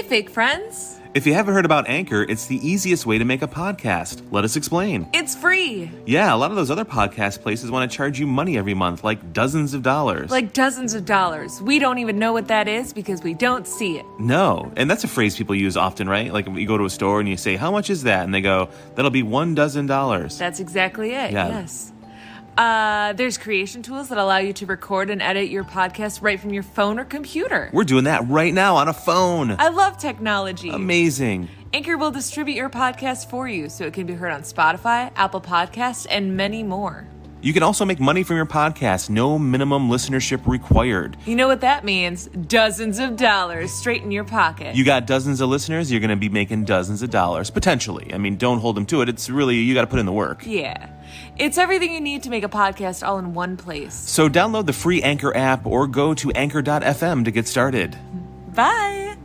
fake friends. If you haven't heard about Anchor, it's the easiest way to make a podcast. Let us explain. It's free. Yeah, a lot of those other podcast places want to charge you money every month, like dozens of dollars. Like dozens of dollars. We don't even know what that is because we don't see it. No, and that's a phrase people use often, right? Like you go to a store and you say, how much is that? And they go, that'll be $12. That's exactly it, Yeah. yes. There's creation tools that allow you to record and edit your podcast right from your phone or computer. We're doing that right now on a phone. I love technology. Amazing. Anchor will distribute your podcast for you so it can be heard on Spotify, Apple Podcasts, and many more. You can also make money from your podcast. No minimum listenership required. You know what that means? Dozens of dollars straight in your pocket. You got dozens of listeners, you're going to be making dozens of dollars, potentially. I mean, don't hold them to it. It's really, you got to put in the work. Yeah. It's everything you need to make a podcast all in one place. So download the free Anchor app or go to anchor.fm to get started. Bye.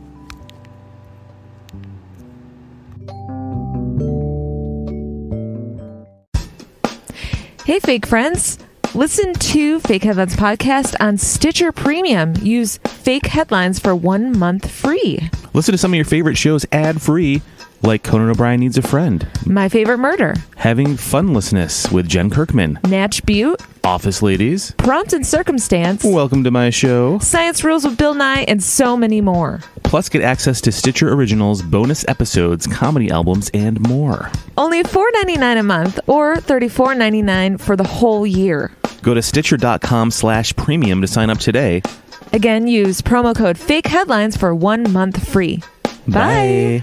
Hey, fake friends. Listen to Fake Headlines Podcast on Stitcher Premium. Use fake headlines for 1 month free. Listen to some of your favorite shows ad-free, like Conan O'Brien Needs a Friend, My Favorite Murder, Having Funlessness with Jen Kirkman, Natch Butte, Office Ladies, Prompt and Circumstance, Welcome to My Show, Science Rules with Bill Nye, and so many more. Plus get access to Stitcher Originals, bonus episodes, comedy albums, and more. Only $4.99 a month or $34.99 for the whole year. Go to Stitcher.com/premium to sign up today. Again, use promo code Fake Headlines for 1 month free. Bye.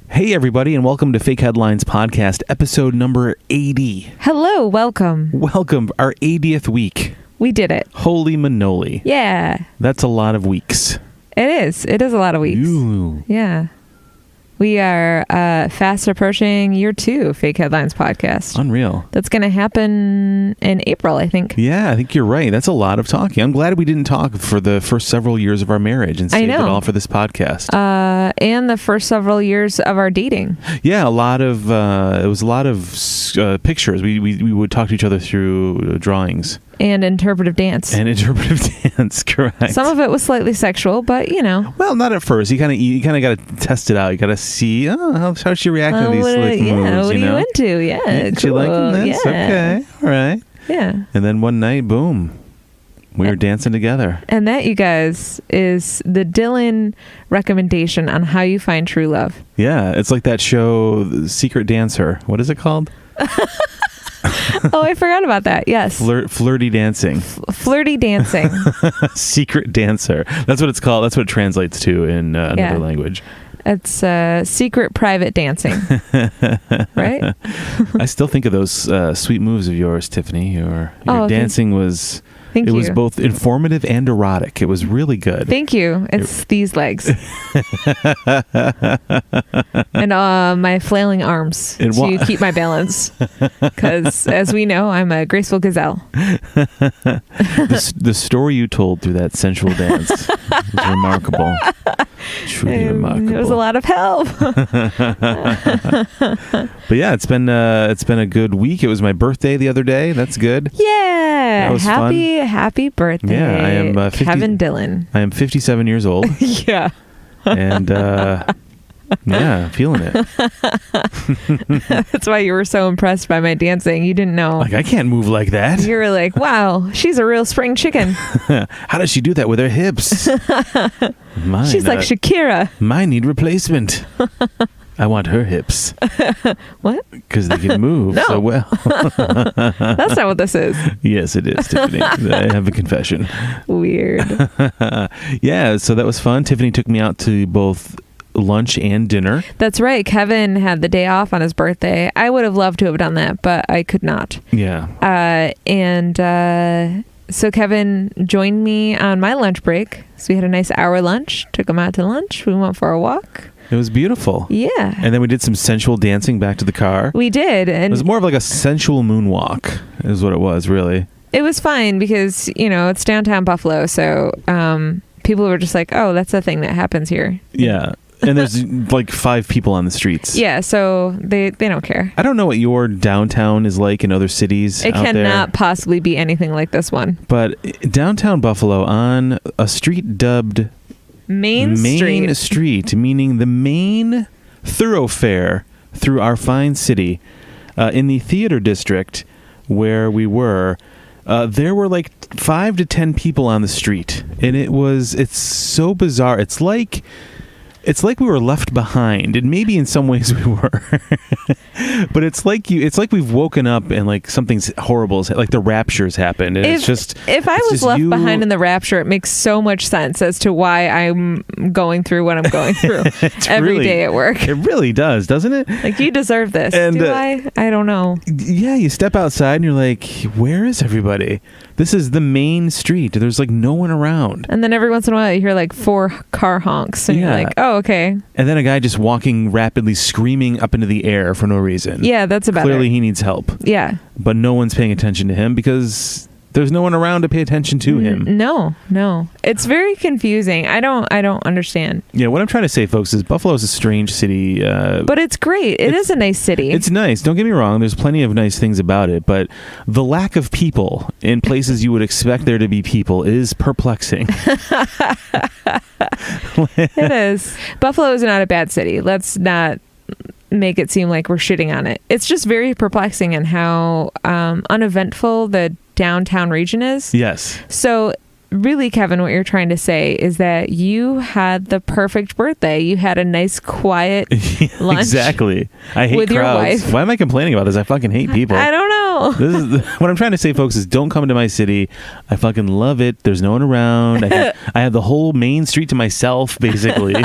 Hey, everybody, and welcome to Fake Headlines Podcast, episode number 80. Hello, welcome. Welcome, our 80th week. We did it. Holy manoli. Yeah, That's a lot of weeks. it is. It is a lot of weeks. Ooh. Yeah. We are fast approaching year 2 Fake Headlines Podcast. Unreal. That's going to happen in April, I think. Yeah, I think you're right. That's a lot of talking. I'm glad we didn't talk for the first several years of our marriage and saved it all for this podcast. And the first several years of our dating. Yeah, it was a lot of pictures. We would talk to each other through drawings. And interpretive dance. Correct. Some of it was slightly sexual, but you know. Well, not at first. You kind of got to test it out. You got to see how she reacts to these moves. What you are you into? Yeah, She cool. liking this? Yeah. Okay, all right. Yeah. And then one night, boom, we were dancing together. And that, you guys, is the Dillon recommendation on how you find true love. Yeah, it's like that show, The Secret Dancer. What is it called? Oh, I forgot about that. Yes. Flirty dancing. Flirty dancing. Secret dancer. That's what it's called. That's what it translates to in another language. It's secret private dancing. Right? I still think of those sweet moves of yours, Tiffany. Your dancing was... Thank you. It was both informative and erotic. It was really good. Thank you. It's these legs. And my flailing arms to keep my balance. Because, as we know, I'm a graceful gazelle. The story you told through that sensual dance was remarkable. Truly remarkable. It was a lot of help. But yeah, it's been a good week. It was my birthday the other day. That's good. Yeah. That was fun. Happy birthday. Yeah, I am Kevin Dillon. I am 57 years old. Yeah. And yeah, feeling it. That's why you were so impressed by my dancing. You didn't know. Like, I can't move like that. You were like, wow, she's a real spring chicken. How does she do that with her hips? Mine, she's like Shakira. Mine need replacement. I want her hips. What? Because they can move so well. That's not what this is. Yes, it is, Tiffany. I have a confession. Weird. Yeah, so that was fun. Tiffany took me out to both lunch and dinner. That's right. Kevin had the day off on his birthday. I would have loved to have done that, but I could not. Yeah. So Kevin joined me on my lunch break. So we had a nice hour lunch. Took him out to lunch. We went for a walk. It was beautiful. Yeah. And then we did some sensual dancing back to the car. We did. And it was more of like a sensual moonwalk is what it was, really. It was fine because, you know, it's downtown Buffalo. So people were just like, oh, that's a thing that happens here. Yeah. And there's like 5 people on the streets. Yeah, so they don't care. I don't know what your downtown is like in other cities. It cannot possibly be anything like this one. But downtown Buffalo, on a street dubbed Main Street, meaning the main thoroughfare through our fine city, in the theater district where we were, there were like 5 to 10 people on the street, and it's so bizarre. It's like we were left behind, and maybe in some ways we were. But it's like we've woken up and like something's horrible, like the rapture's happened, and if I was left behind in the rapture, it makes so much sense as to why I'm going through what I'm going through every day at work. It really does, doesn't it? Like, you deserve this. And, do I? I don't know. Yeah, you step outside and you're like, where is everybody? This is the main street. There's like no one around. And then every once in a while you hear like 4 car honks, and you're like, oh, okay. And then a guy just walking rapidly, screaming up into the air for no reason. Yeah, that's about Clearly it. he needs help. Yeah. But no one's paying attention to him because there's no one around to pay attention to him. No. It's very confusing. I don't understand. Yeah, what I'm trying to say, folks, is Buffalo is a strange city. But it's great. It is a nice city. It's nice. Don't get me wrong. There's plenty of nice things about it. But the lack of people in places you would expect there to be people is perplexing. It is. Buffalo is not a bad city. Let's not make it seem like we're shitting on it. It's just very perplexing in how uneventful the downtown region is. Yes. So really, Kevin, what you're trying to say is that you had the perfect birthday. You had a nice, quiet lunch. Exactly. I hate with crowds. Your wife. Why am I complaining about this? I fucking hate people. I don't know. What I'm trying to say, folks, is don't come to my city. I fucking love it. There's no one around. I have the whole main street to myself, basically.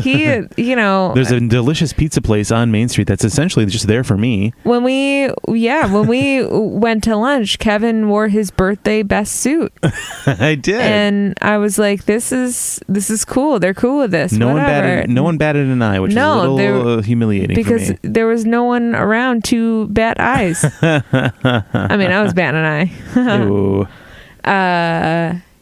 There's a delicious pizza place on Main Street that's essentially just there for me. When we went to lunch, Kevin wore his birthday best suit. I did. And I was like, this is cool. They're cool with this. No one batted an eye, which is a little humiliating because for me. There was no one around to bat eyes. I mean, I was batting an eye. Ew.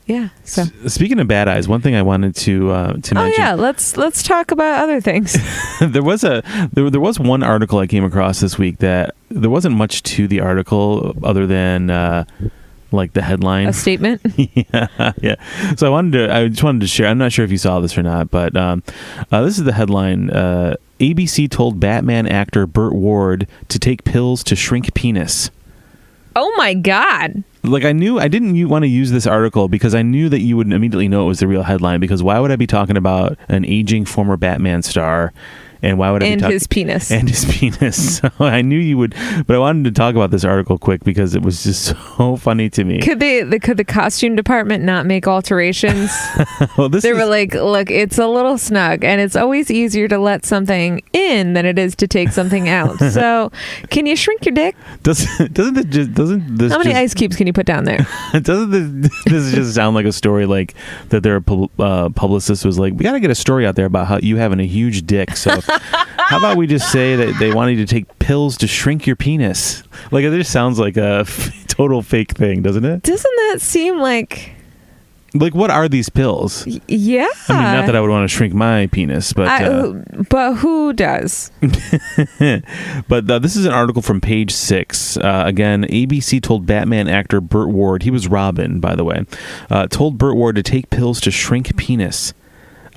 Yeah. So speaking of bad eyes, one thing I wanted to mention. Oh yeah, let's talk about other things. there was one article I came across this week that there wasn't much to the article other than like the headline. A statement. yeah. So I just wanted to share. I'm not sure if you saw this or not, but this is the headline. ABC told Batman actor Burt Ward to take pills to shrink penis. Oh my God. Like, I didn't want to use this article because I knew that you would immediately know it was the real headline, because why would I be talking about an aging former Batman star? And why would I be talking... his penis. And his penis. So I knew you would... But I wanted to talk about this article quick because it was just so funny to me. Could the costume department not make alterations? Well, they were like, look, it's a little snug, and it's always easier to let something in than it is to take something out. So can you shrink your dick? Doesn't this... How many ice cubes can you put down there? Doesn't this just sound like a story like that their publicist was like, we got to get a story out there about how you having a huge dick, so... How about we just say that they wanted you to take pills to shrink your penis? Like, it just sounds like a total fake thing, doesn't it? Doesn't that seem like... Like, what are these pills? Yeah. I mean, not that I would want to shrink my penis, but... but who does? But this is an article from Page 6. Again, ABC told Batman actor Burt Ward, he was Robin, by the way, told Burt Ward to take pills to shrink penis.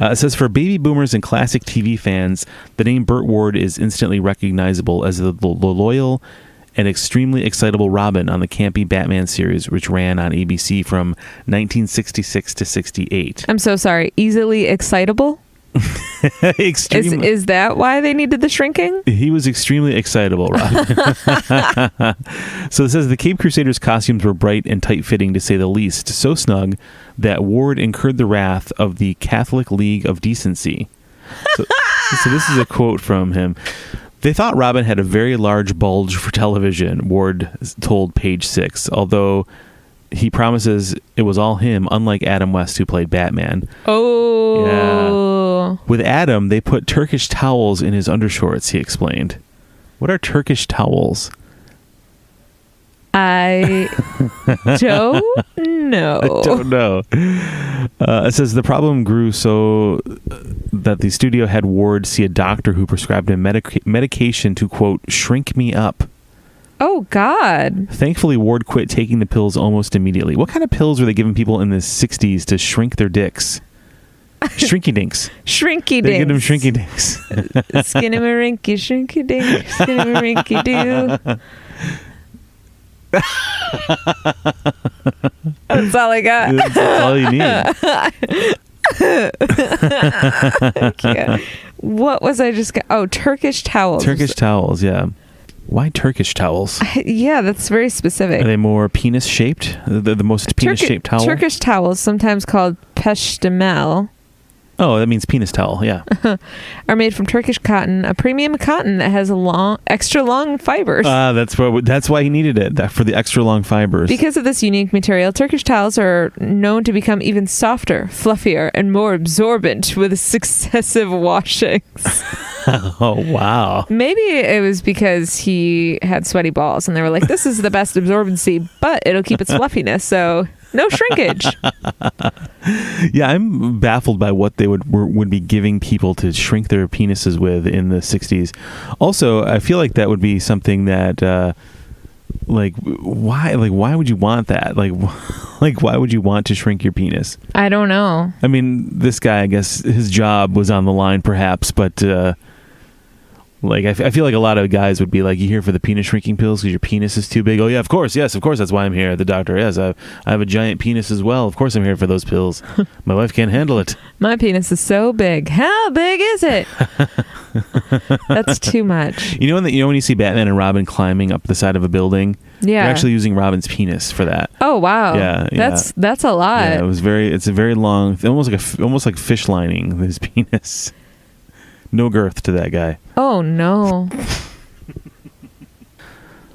It says, for baby boomers and classic TV fans, the name Burt Ward is instantly recognizable as the loyal and extremely excitable Robin on the campy Batman series, which ran on ABC from 1966 to 68. I'm so sorry. Easily excitable? Is that why they needed the shrinking? He was extremely excitable, Robin. So it says the Cape Crusaders costumes were bright and tight-fitting, to say the least, so snug that Ward incurred the wrath of the Catholic League of Decency. So this is a quote from him. They thought Robin had a very large bulge for television, Ward told Page 6, although he promises it was all him, unlike Adam West, who played Batman. Oh. Yeah. With Adam, they put Turkish towels in his undershorts, he explained. What are Turkish towels? I don't know. I don't know. It says the problem grew so that the studio had Ward see a doctor who prescribed him medication to, quote, shrink me up. Oh, God. Thankfully, Ward quit taking the pills almost immediately. What kind of pills were they giving people in the 60s to shrink their dicks? Shrinky dinks. Shrinky They give them dinks. shrinky dinks. Skinny-ma-rinky, shrinky dink, skinny-ma-rinky doo. That's all I got. That's all you need. What was I just... Oh, Turkish towels. Turkish towels, yeah. Why Turkish towels? Yeah, that's very specific. Are they more penis-shaped? The most penis-shaped towel? Turkish towels, sometimes called peştemel, Oh, that means penis towel, yeah. are made from Turkish cotton, a premium cotton that has extra long fibers. That's why he needed it, for the extra long fibers. Because of this unique material, Turkish towels are known to become even softer, fluffier, and more absorbent with successive washings. Oh, wow. Maybe it was because he had sweaty balls and they were like, this is the best absorbency, but it'll keep its fluffiness, so no shrinkage. Yeah, I'm baffled by what they would be giving people to shrink their penises with in the 60s. Also, I feel like that would be something that why would you want that? Like why would you want to shrink your penis? I don't know. I mean, this guy, I guess his job was on the line perhaps, but I feel like a lot of guys would be like, you here for the penis shrinking pills because your penis is too big? Oh, yeah, of course. Yes, of course. That's why I'm here. The doctor, yes, I have a giant penis as well. Of course I'm here for those pills. My wife can't handle it. My penis is so big. How big is it? That's too much. You know when you see Batman and Robin climbing up the side of a building? Yeah. They're actually using Robin's penis for that. Oh, wow. Yeah. That's a lot. Yeah, it's a very long, almost like fish lining, his penis. No girth to that guy. Oh, no.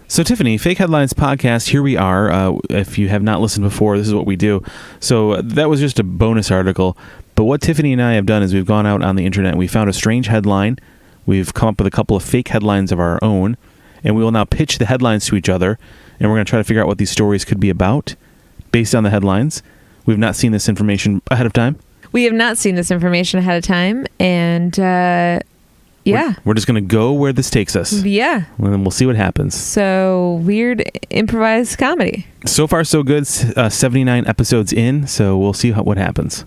So, Tiffany, Fake Headlines Podcast, here we are. If you have not listened before, this is what we do. So, that was just a bonus article. But what Tiffany and I have done is we've gone out on the internet and we found a strange headline. We've come up with a couple of fake headlines of our own. And we will now pitch the headlines to each other. And we're going to try to figure out what these stories could be about based on the headlines. We've not seen this information ahead of time. We have not seen this information ahead of time, and yeah. We're just going to go where this takes us. Yeah. And then we'll see what happens. So, weird improvised comedy. So far, so good. 79 episodes in, so we'll see what happens.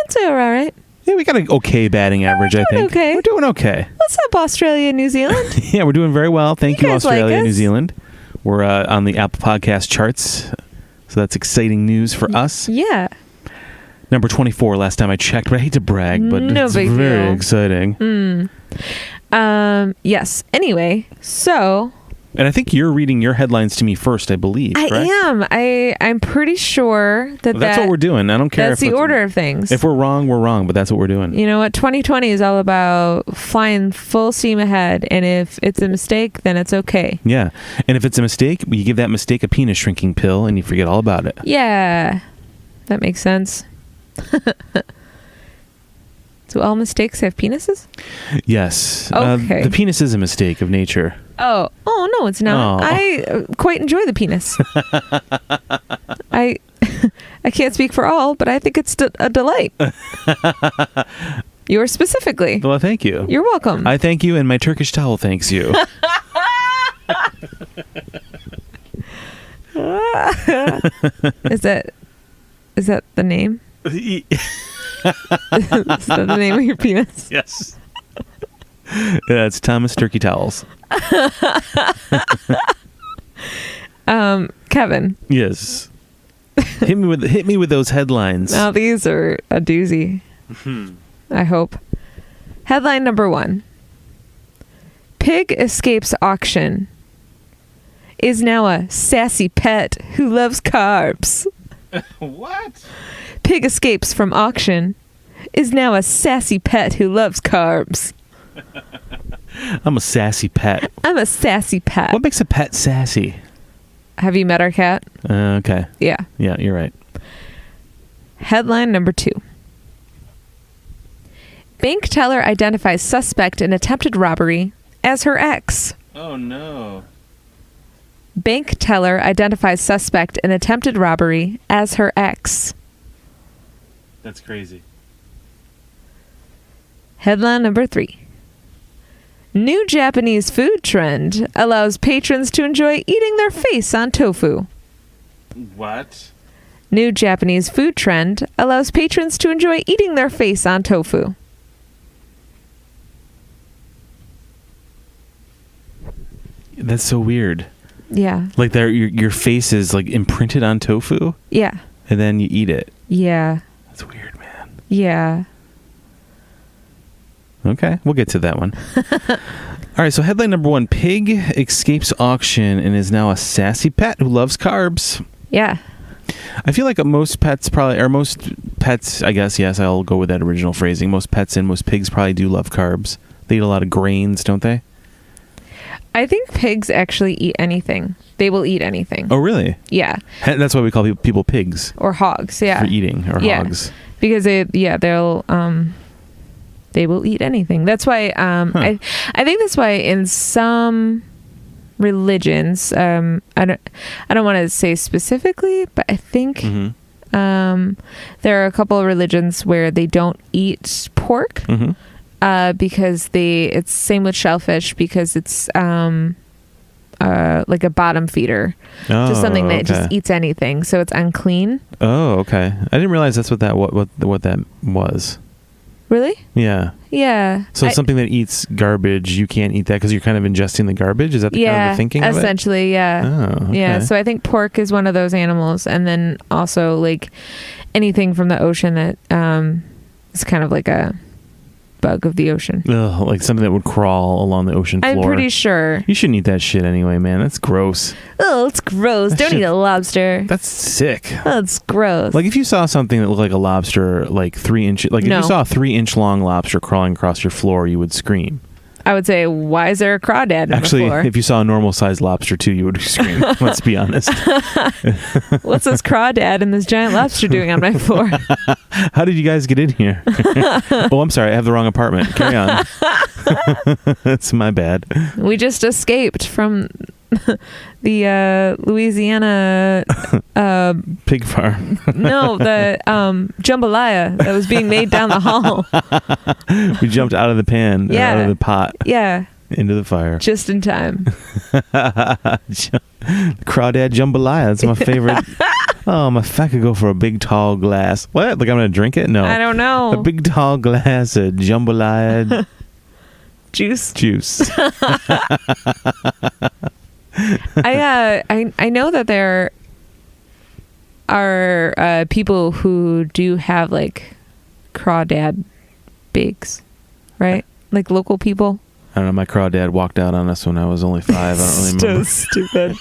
It's all right. Yeah, we got an okay batting average, I think. Okay. We're doing okay. What's up, Australia and New Zealand? Yeah, we're doing very well. Thank you, guys Australia like and New us? Zealand. We're on the Apple Podcast charts, so that's exciting news for us. Yeah. Number 24 last time I checked, but I hate to brag, but No it's big very deal. exciting. Yes. Anyway, so... And I think you're reading your headlines to me first, I believe, I right? am. I'm pretty sure That's what we're doing. I don't care that's if the order of things. If we're wrong, but that's what we're doing. You know what? 2020 is all about flying full steam ahead, and if it's a mistake, then it's okay. Yeah. And if it's a mistake, you give that mistake a penis shrinking pill and you forget all about it. Yeah. That makes sense. Do all mistakes have penises? Yes. Okay. The penis is a mistake of nature. Oh no, it's not. Oh. I quite enjoy the penis. I can't speak for all, but I think it's a delight. Yours specifically. Well, thank you. You're welcome. I thank you, and my Turkish towel thanks you. Is that the name? Is that the name of your penis? Yes. Yeah, it's Thomas Turkey Towels. Kevin. Yes. Hit me with those headlines. Now these are a doozy. I hope. Headline number 1. Pig escapes auction. Is now a sassy pet who loves carbs. What? Pig escapes from auction. Is now a sassy pet who loves carbs. I'm a sassy pet. I'm a sassy pet. What makes a pet sassy? Have you met our cat? Okay. Yeah. Yeah, you're right. Headline number 2. Bank teller identifies suspect in attempted robbery as her ex. Oh, no. Bank teller identifies suspect in attempted robbery as her ex. That's crazy. Headline number 3. New Japanese food trend allows patrons to enjoy eating their face on tofu. What? New Japanese food trend allows patrons to enjoy eating their face on tofu. That's so weird. Yeah. Like your face is like imprinted on tofu, Yeah. and then you eat it. Yeah. That's weird, man. Yeah. Okay, we'll get to that one. All right, so headline number 1: Pig escapes auction and is now a sassy pet who loves carbs. Yeah. I feel like most pets, I guess, yes, I'll go with that original phrasing. Most pets and most pigs probably do love carbs. They eat a lot of grains, don't they? I think pigs actually eat anything. They will eat anything. Oh, really? Yeah. That's why we call people pigs. Or hogs, yeah. For eating, or hogs. Because they will eat anything. That's why I think that's why in some religions, I don't want to say specifically, but I think there are a couple of religions where they don't eat pork. Because it's same with shellfish, because it's like a bottom feeder, just something that just eats anything, so it's unclean. Oh, okay. I didn't realize that's what that was. Really? Yeah. Yeah. So something that eats garbage, you can't eat that because you're kind of ingesting the garbage. Is that the kind of the thinking of it? Essentially, yeah. Oh, okay. Yeah. So I think pork is one of those animals, and then also like anything from the ocean that is kind of like a bug of the ocean. Ugh, like something that would crawl along the ocean floor. I'm pretty sure. You shouldn't eat that shit anyway, man. That's gross. Oh, it's gross. Don't eat a lobster. That's sick. Oh, it's gross. Like if you saw something that looked like a lobster, like 3 inches, like if you saw a 3-inch long lobster crawling across your floor, you would scream. I would say, why is there a crawdad on Actually, the floor? if you saw a normal sized lobster too, you would scream. Let's be honest. What's this crawdad and this giant lobster doing on my floor? How did you guys get in here? Oh, I'm sorry. I have the wrong apartment. Carry on. That's my bad. We just escaped from the Louisiana pig farm. No, the jambalaya that was being made down the hall. We jumped out of the pan, out of the pot, into the fire, just in time. Crawdad jambalaya. That's my favorite. If I could go for a big tall glass. What? Like I'm gonna drink it? No, I don't know. A big tall glass of jambalaya juice. I know that there are people who do have like crawdad bakes, right? Like local people. I don't know. My crawdad walked out on us when I was only 5. I don't really remember. So stupid.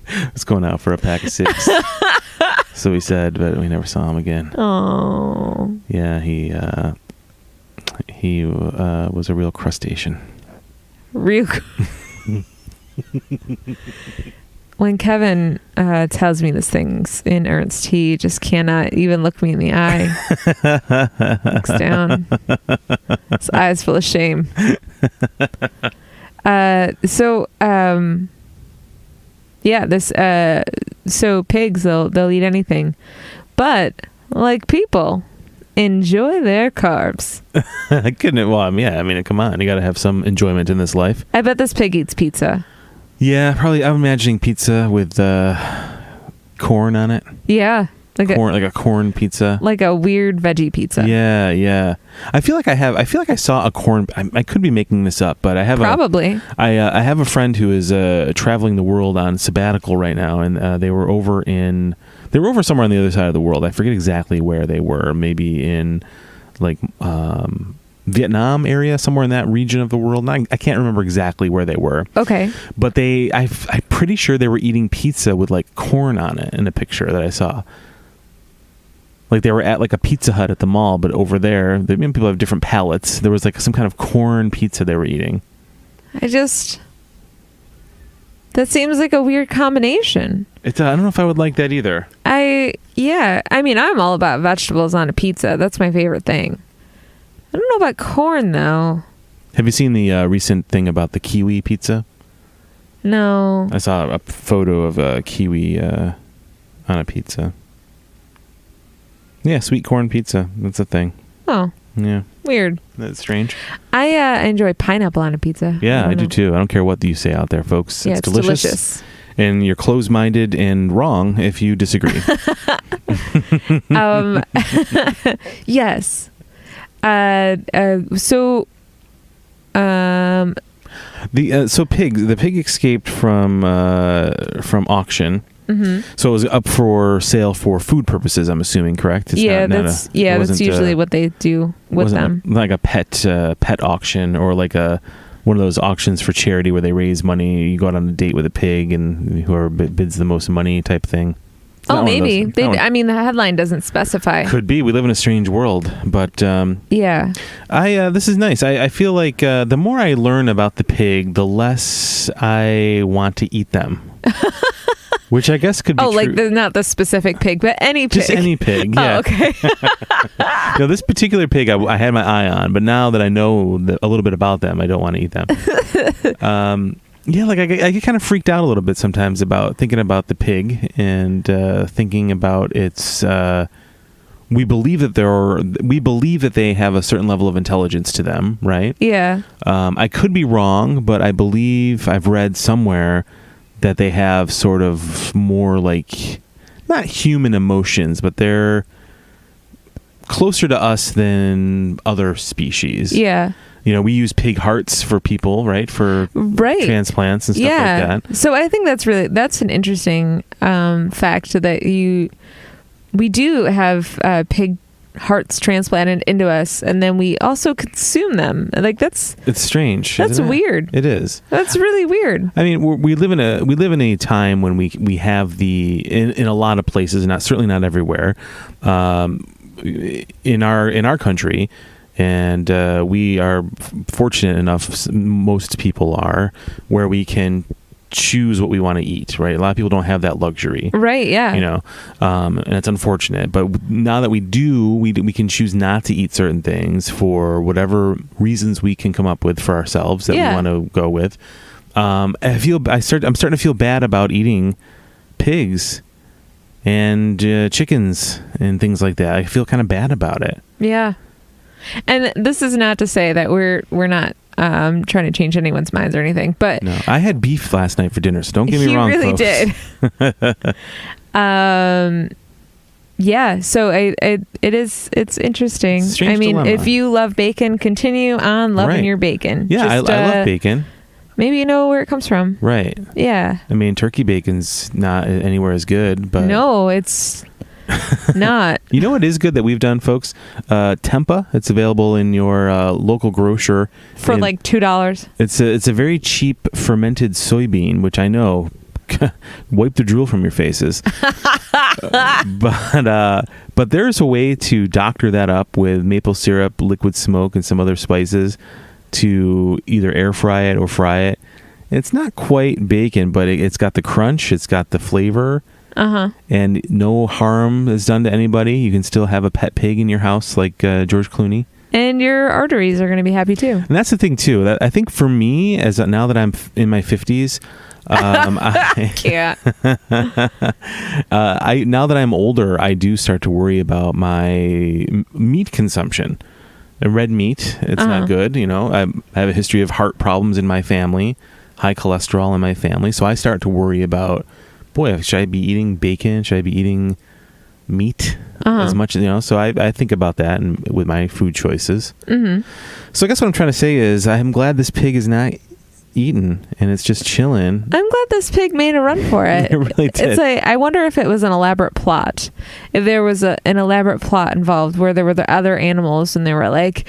I was going out for a pack of 6. So he said, but we never saw him again. Oh. Yeah, he was a real crustacean. Real. When Kevin tells me these things in earnest, he just cannot even look me in the eye. Looks down. His eyes full of shame. So pigs, they'll eat anything, but like people, enjoy their carbs. Couldn't it? Well, I mean, come on, you got to have some enjoyment in this life. I bet this pig eats pizza. Yeah, probably. I'm imagining pizza with corn on it. Yeah, like a corn pizza, like a weird veggie pizza. Yeah. I feel like I saw a corn. I could be making this up, but I have probably. I have a friend who is traveling the world on sabbatical right now, and they were over somewhere on the other side of the world. I forget exactly where they were. Maybe in like Vietnam area, somewhere in that region of the world. I can't remember exactly where they were. Okay. But I'm pretty sure they were eating pizza with like corn on it in a picture that I saw. Like they were at like a Pizza Hut at the mall, but over there, people have different palates. There was like some kind of corn pizza they were eating. That seems like a weird combination. I don't know if I would like that either. I mean, I'm all about vegetables on a pizza. That's my favorite thing. I don't know about corn, though. Have you seen the recent thing about the kiwi pizza? No. I saw a photo of a kiwi on a pizza. Yeah, sweet corn pizza. That's a thing. Oh. Yeah. Weird. That's strange. I enjoy pineapple on a pizza. Yeah, I do know. too. I don't care what you say out there, folks. Yeah, It's delicious. And you're closed-minded and wrong if you disagree. Yes. The pig escaped from auction. Mm-hmm. So it was up for sale for food purposes, I'm assuming, correct? That's usually what they do with them. Like a pet auction, or like one of those auctions for charity where they raise money. You go out on a date with a pig, and whoever bids the most money type thing. Oh, maybe. The headline doesn't specify. Could be. We live in a strange world, but yeah. This is nice. I feel like the more I learn about the pig, the less I want to eat them. Which I guess could be true. Like not the specific pig, but any pig. Just any pig, yeah. Oh, okay. No, this particular pig I had my eye on, but now that I know a little bit about them, I don't want to eat them. Yeah, like I get kind of freaked out a little bit sometimes about thinking about the pig and thinking about its. We believe that they have a certain level of intelligence to them, right? Yeah. I could be wrong, but I believe I've read somewhere that they have sort of more like not human emotions, but they're closer to us than other species. Yeah. You know, we use pig hearts for people, right? For transplants and stuff like that. So I think that's an interesting fact that we do have pig hearts transplanted into us, and then we also consume them. Like it's strange. That's weird. It is. That's really weird. I mean, we live in a time when we have in a lot of places, certainly not everywhere, in our country. And we are fortunate enough, most people are, where we can choose what we want to eat, right? A lot of people don't have that luxury. Right, yeah. You know, and it's unfortunate. But now that we do, we can choose not to eat certain things for whatever reasons we can come up with for ourselves that we want to go with. I'm starting to feel bad about eating pigs and chickens and things like that. I feel kind of bad about it. Yeah. And this is not to say that we're not trying to change anyone's minds or anything, but no, I had beef last night for dinner, so don't get me wrong, really folks. Did. Yeah, so it's interesting. Strange I mean, dilemma. if you love bacon, continue on loving your bacon. Yeah, I love bacon. Maybe you know where it comes from. Right. Yeah. I mean, turkey bacon's not anywhere as good, but no, it's not. You know what is good that we've done, folks? Tempeh. It's available in your local grocer for like $2. It's a very cheap fermented soybean, which I know wipe the drool from your faces. But there's a way to doctor that up with maple syrup, liquid smoke, and some other spices to either air fry it or fry it. It's not quite bacon, but it's got the crunch. It's got the flavor. And no harm is done to anybody. You can still have a pet pig in your house like George Clooney. And your arteries are going to be happy too. And that's the thing too. That I think for me, now that I'm in my 50s, now that I'm older, I do start to worry about my meat consumption. Red meat, it's not good. You know, I have a history of heart problems in my family, high cholesterol in my family. So I start to worry about, boy, should I be eating bacon? Should I be eating meat as much? You know, so I think about that with my food choices. Mm-hmm. So I guess what I'm trying to say is I'm glad this pig is not eaten and it's just chilling. I'm glad this pig made a run for it. It really did. It's like, I wonder if it was an elaborate plot. If there was an elaborate plot involved where there were the other animals and they were like,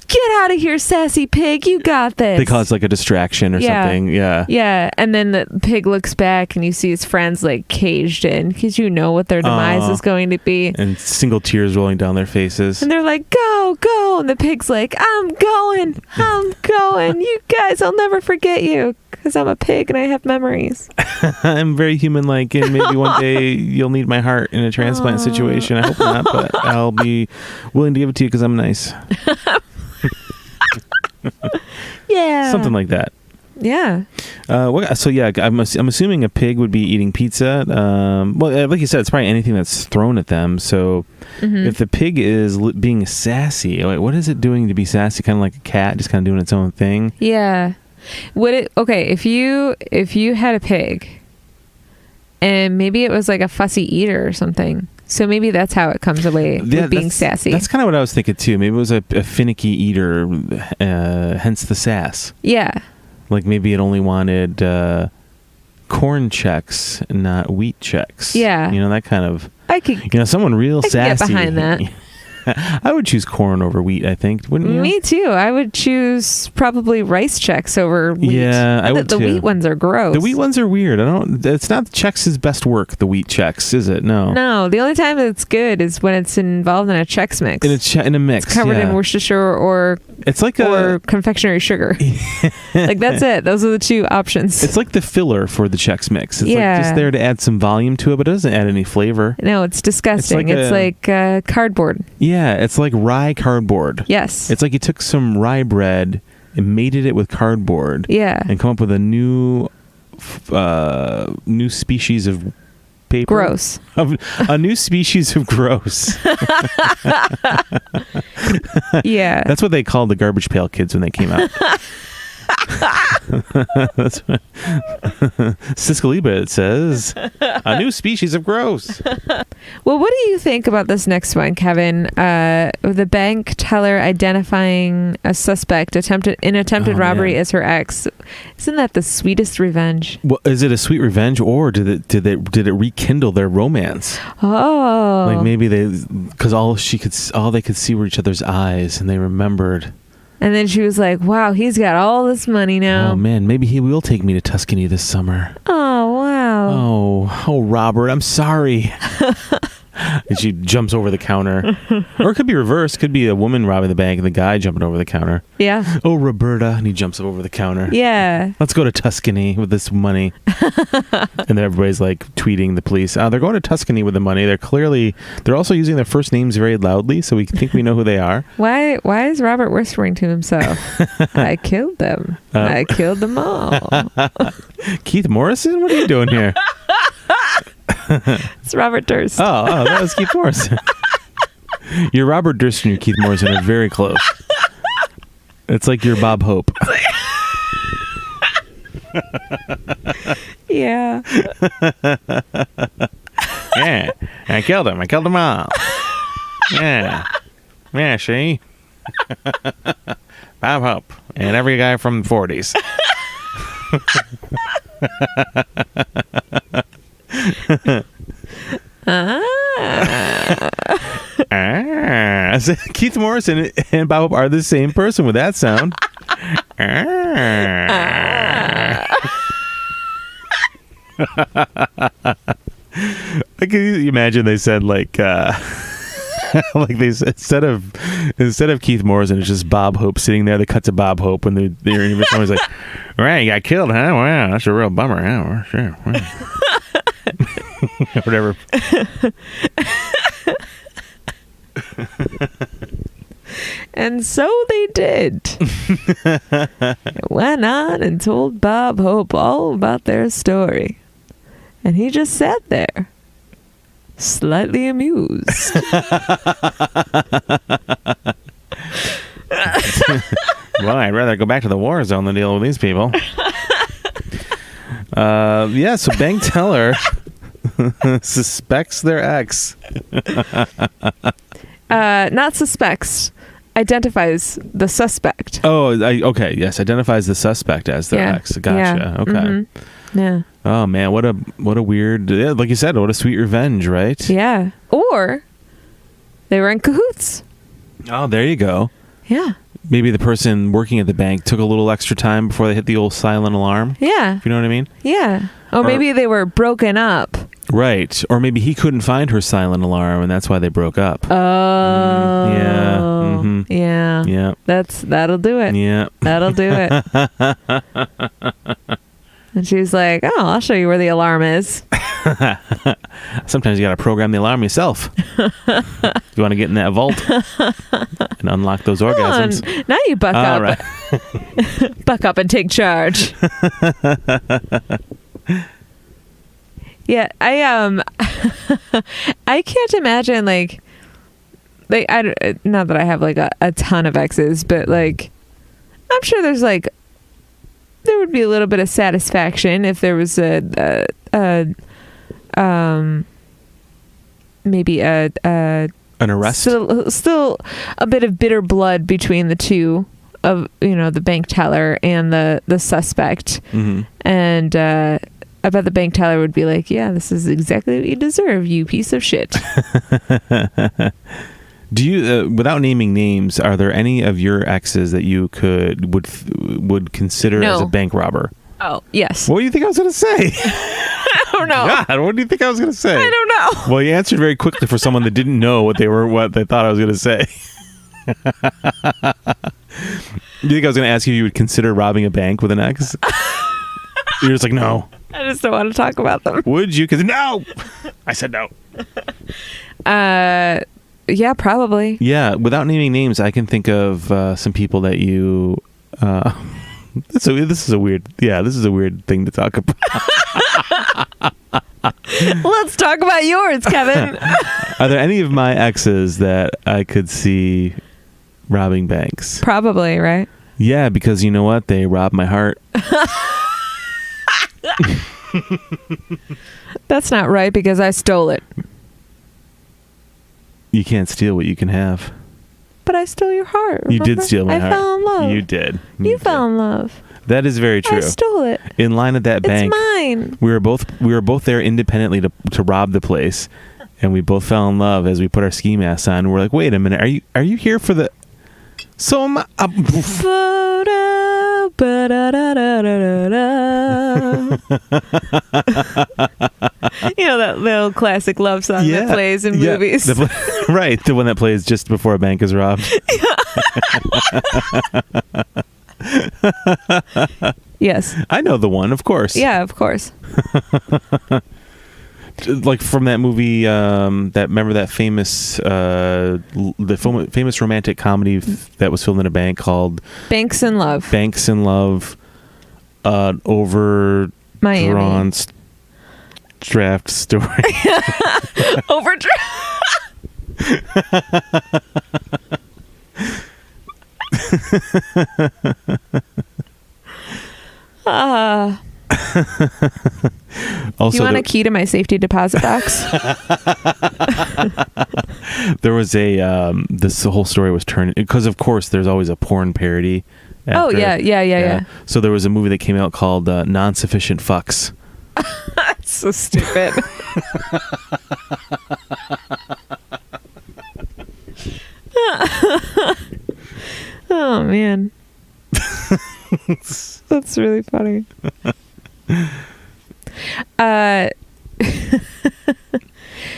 get out of here, sassy pig, you got this. They cause like a distraction or something. Yeah. Yeah. And then the pig looks back and you see his friends like caged in because you know what their demise is going to be. And single tears rolling down their faces. And they're like, go, go. And the pig's like, I'm going. You guys, I'll never forget you because I'm a pig and I have memories. I'm very human-like, and maybe one day you'll need my heart in a transplant situation. I hope not, but I'll be willing to give it to you because I'm nice. Yeah. Something like that. Yeah. So yeah, I'm assuming a pig would be eating pizza. Well, like you said, it's probably anything that's thrown at them. So if the pig is being sassy, like, what is it doing to be sassy? Kind of like a cat, just kind of doing its own thing. Yeah. If you had a pig and maybe it was like a fussy eater or something. So maybe that's how it comes away with being sassy. That's kind of what I was thinking too. Maybe it was a finicky eater, hence the sass. Yeah. Like maybe it only wanted corn checks, not wheat checks. Yeah. You know, that kind of... I could... someone real sassy. Get behind that. I would choose corn over wheat, I think. Wouldn't you? Me too. I would choose probably rice checks over wheat. Yeah, I would too. The wheat ones are gross. The wheat ones are weird. It's not Chex' best work, the wheat Chex, is it? No. No, the only time it's good is when it's involved in a Chex mix. In a mix, it's covered in Worcestershire or confectionery sugar. Like that's it. Those are the two options. It's like the filler for the Chex mix. It's like just there to add some volume to it, but it doesn't add any flavor. No, it's disgusting. It's like cardboard. Yeah, it's like rye cardboard. Yes. It's like you took some rye bread and mated it with cardboard. Yeah. And come up with a new species of paper. Gross. A new species of gross. Yeah. That's what they called the Garbage Pail Kids when they came out. That's what Siscaliba, it says, a new species of gross. Well, what do you think about this next one, Kevin? The bank teller identifying a suspect attempted robbery as her ex. Isn't that the sweetest revenge? Well, is it a sweet revenge, or did it rekindle their romance? Oh, like maybe because all they could see were each other's eyes, and they remembered. And then she was like, wow, he's got all this money now. Oh, man, maybe he will take me to Tuscany this summer. Oh, wow. Oh, Robert, I'm sorry. And she jumps over the counter. Or it could be reversed. It could be a woman robbing the bank and the guy jumping over the counter. Yeah. Oh, Roberta. And he jumps over the counter. Yeah. Let's go to Tuscany with this money. And then everybody's like tweeting the police. They're going to Tuscany with the money. They're also using their first names very loudly, so we think we know who they are. Why is Robert whispering to himself? I killed them. I killed them all. Keith Morrison? What are you doing here? It's Robert Durst. Oh, that was Keith Morrison. Your Robert Durst and your Keith Morrison are very close. It's like your Bob Hope. Yeah. Yeah. I killed him. I killed them all. Yeah. Yeah, see? Bob Hope. And every guy from the 40s. Keith Morrison and Bob Hope are the same person with that sound. Like, can you imagine they said like like they said, instead of Keith Morrison, it's just Bob Hope sitting there. They cut to Bob Hope when they're someone's like, "Right, you got killed, huh? Wow, that's a real bummer." Yeah, sure. Whatever. And so they did. Went on and told Bob Hope all about their story. And he just sat there, slightly amused. Well, I'd rather go back to the war zone than deal with these people. Yeah, so bank teller suspects their ex. Not suspects. Identifies the suspect. Oh, okay. Yes, identifies the suspect as their ex. Gotcha. Yeah. Okay. Mm-hmm. Yeah. Oh man, what a weird. Yeah, like you said, what a sweet revenge, right? Yeah. Or they were in cahoots. Oh, there you go. Yeah. Maybe the person working at the bank took a little extra time before they hit the old silent alarm. Yeah. If you know what I mean? Yeah. Or maybe they were broken up. Right. Or maybe he couldn't find her silent alarm and that's why they broke up. Oh. Yeah. Mm-hmm. Yeah. Yeah. That'll do it. Yeah. That'll do it. And she's like, "Oh, I'll show you where the alarm is." Sometimes you got to program the alarm yourself. If you want to get in that vault and unlock those orgasms. Now you buck up. Right. Buck up and take charge. Yeah, I can't imagine like not that I have like a ton of exes, but like I'm sure there's like there would be a little bit of satisfaction if there was maybe an arrest, still a bit of bitter blood between the two of the bank teller and the suspect. Mm-hmm. And I bet the bank teller would be like, yeah, this is exactly what you deserve, you piece of shit. Do you, without naming names, are there any of your exes that you would consider as a bank robber? Oh, yes. What do you think I was going to say? I don't know. God, what do you think I was going to say? I don't know. Well, you answered very quickly for someone that didn't know what they thought I was going to say. You think I was going to ask you if you would consider robbing a bank with an ex? You're just like, no. I just don't want to talk about them. Would you? Because no. I said no. Yeah, probably. Yeah, without naming names, I can think of some people that you. This is a weird thing to talk about. Let's talk about yours, Kevin. Are there any of my exes that I could see robbing banks? Probably, right? Yeah, because you know what? They robbed my heart. That's not right because I stole it. You can't steal what you can have. But I stole your heart. Remember? You did steal my heart. I fell in love. You did. You fell in love. That is very true. I stole it. In line at that bank. It's mine. We were both there independently to rob the place, and we both fell in love as we put our ski masks on. We're like, wait a minute, are you here for the? So am I. That little classic love song that plays in movies. Right, the one that plays just before a bank is robbed. Yes. I know the one, of course. Yeah, of course. Like from that movie, remember that famous famous romantic comedy that was filmed in a bank called Banks in Love. Banks in Love, overdrawn draft story. Overdraft. Also, you want a key to my safety deposit box? There was this whole story was turned because of course there's always a porn parody. Oh yeah. So there was a movie that came out called Non-Sufficient Fucks. That's so stupid. Oh man. That's really funny.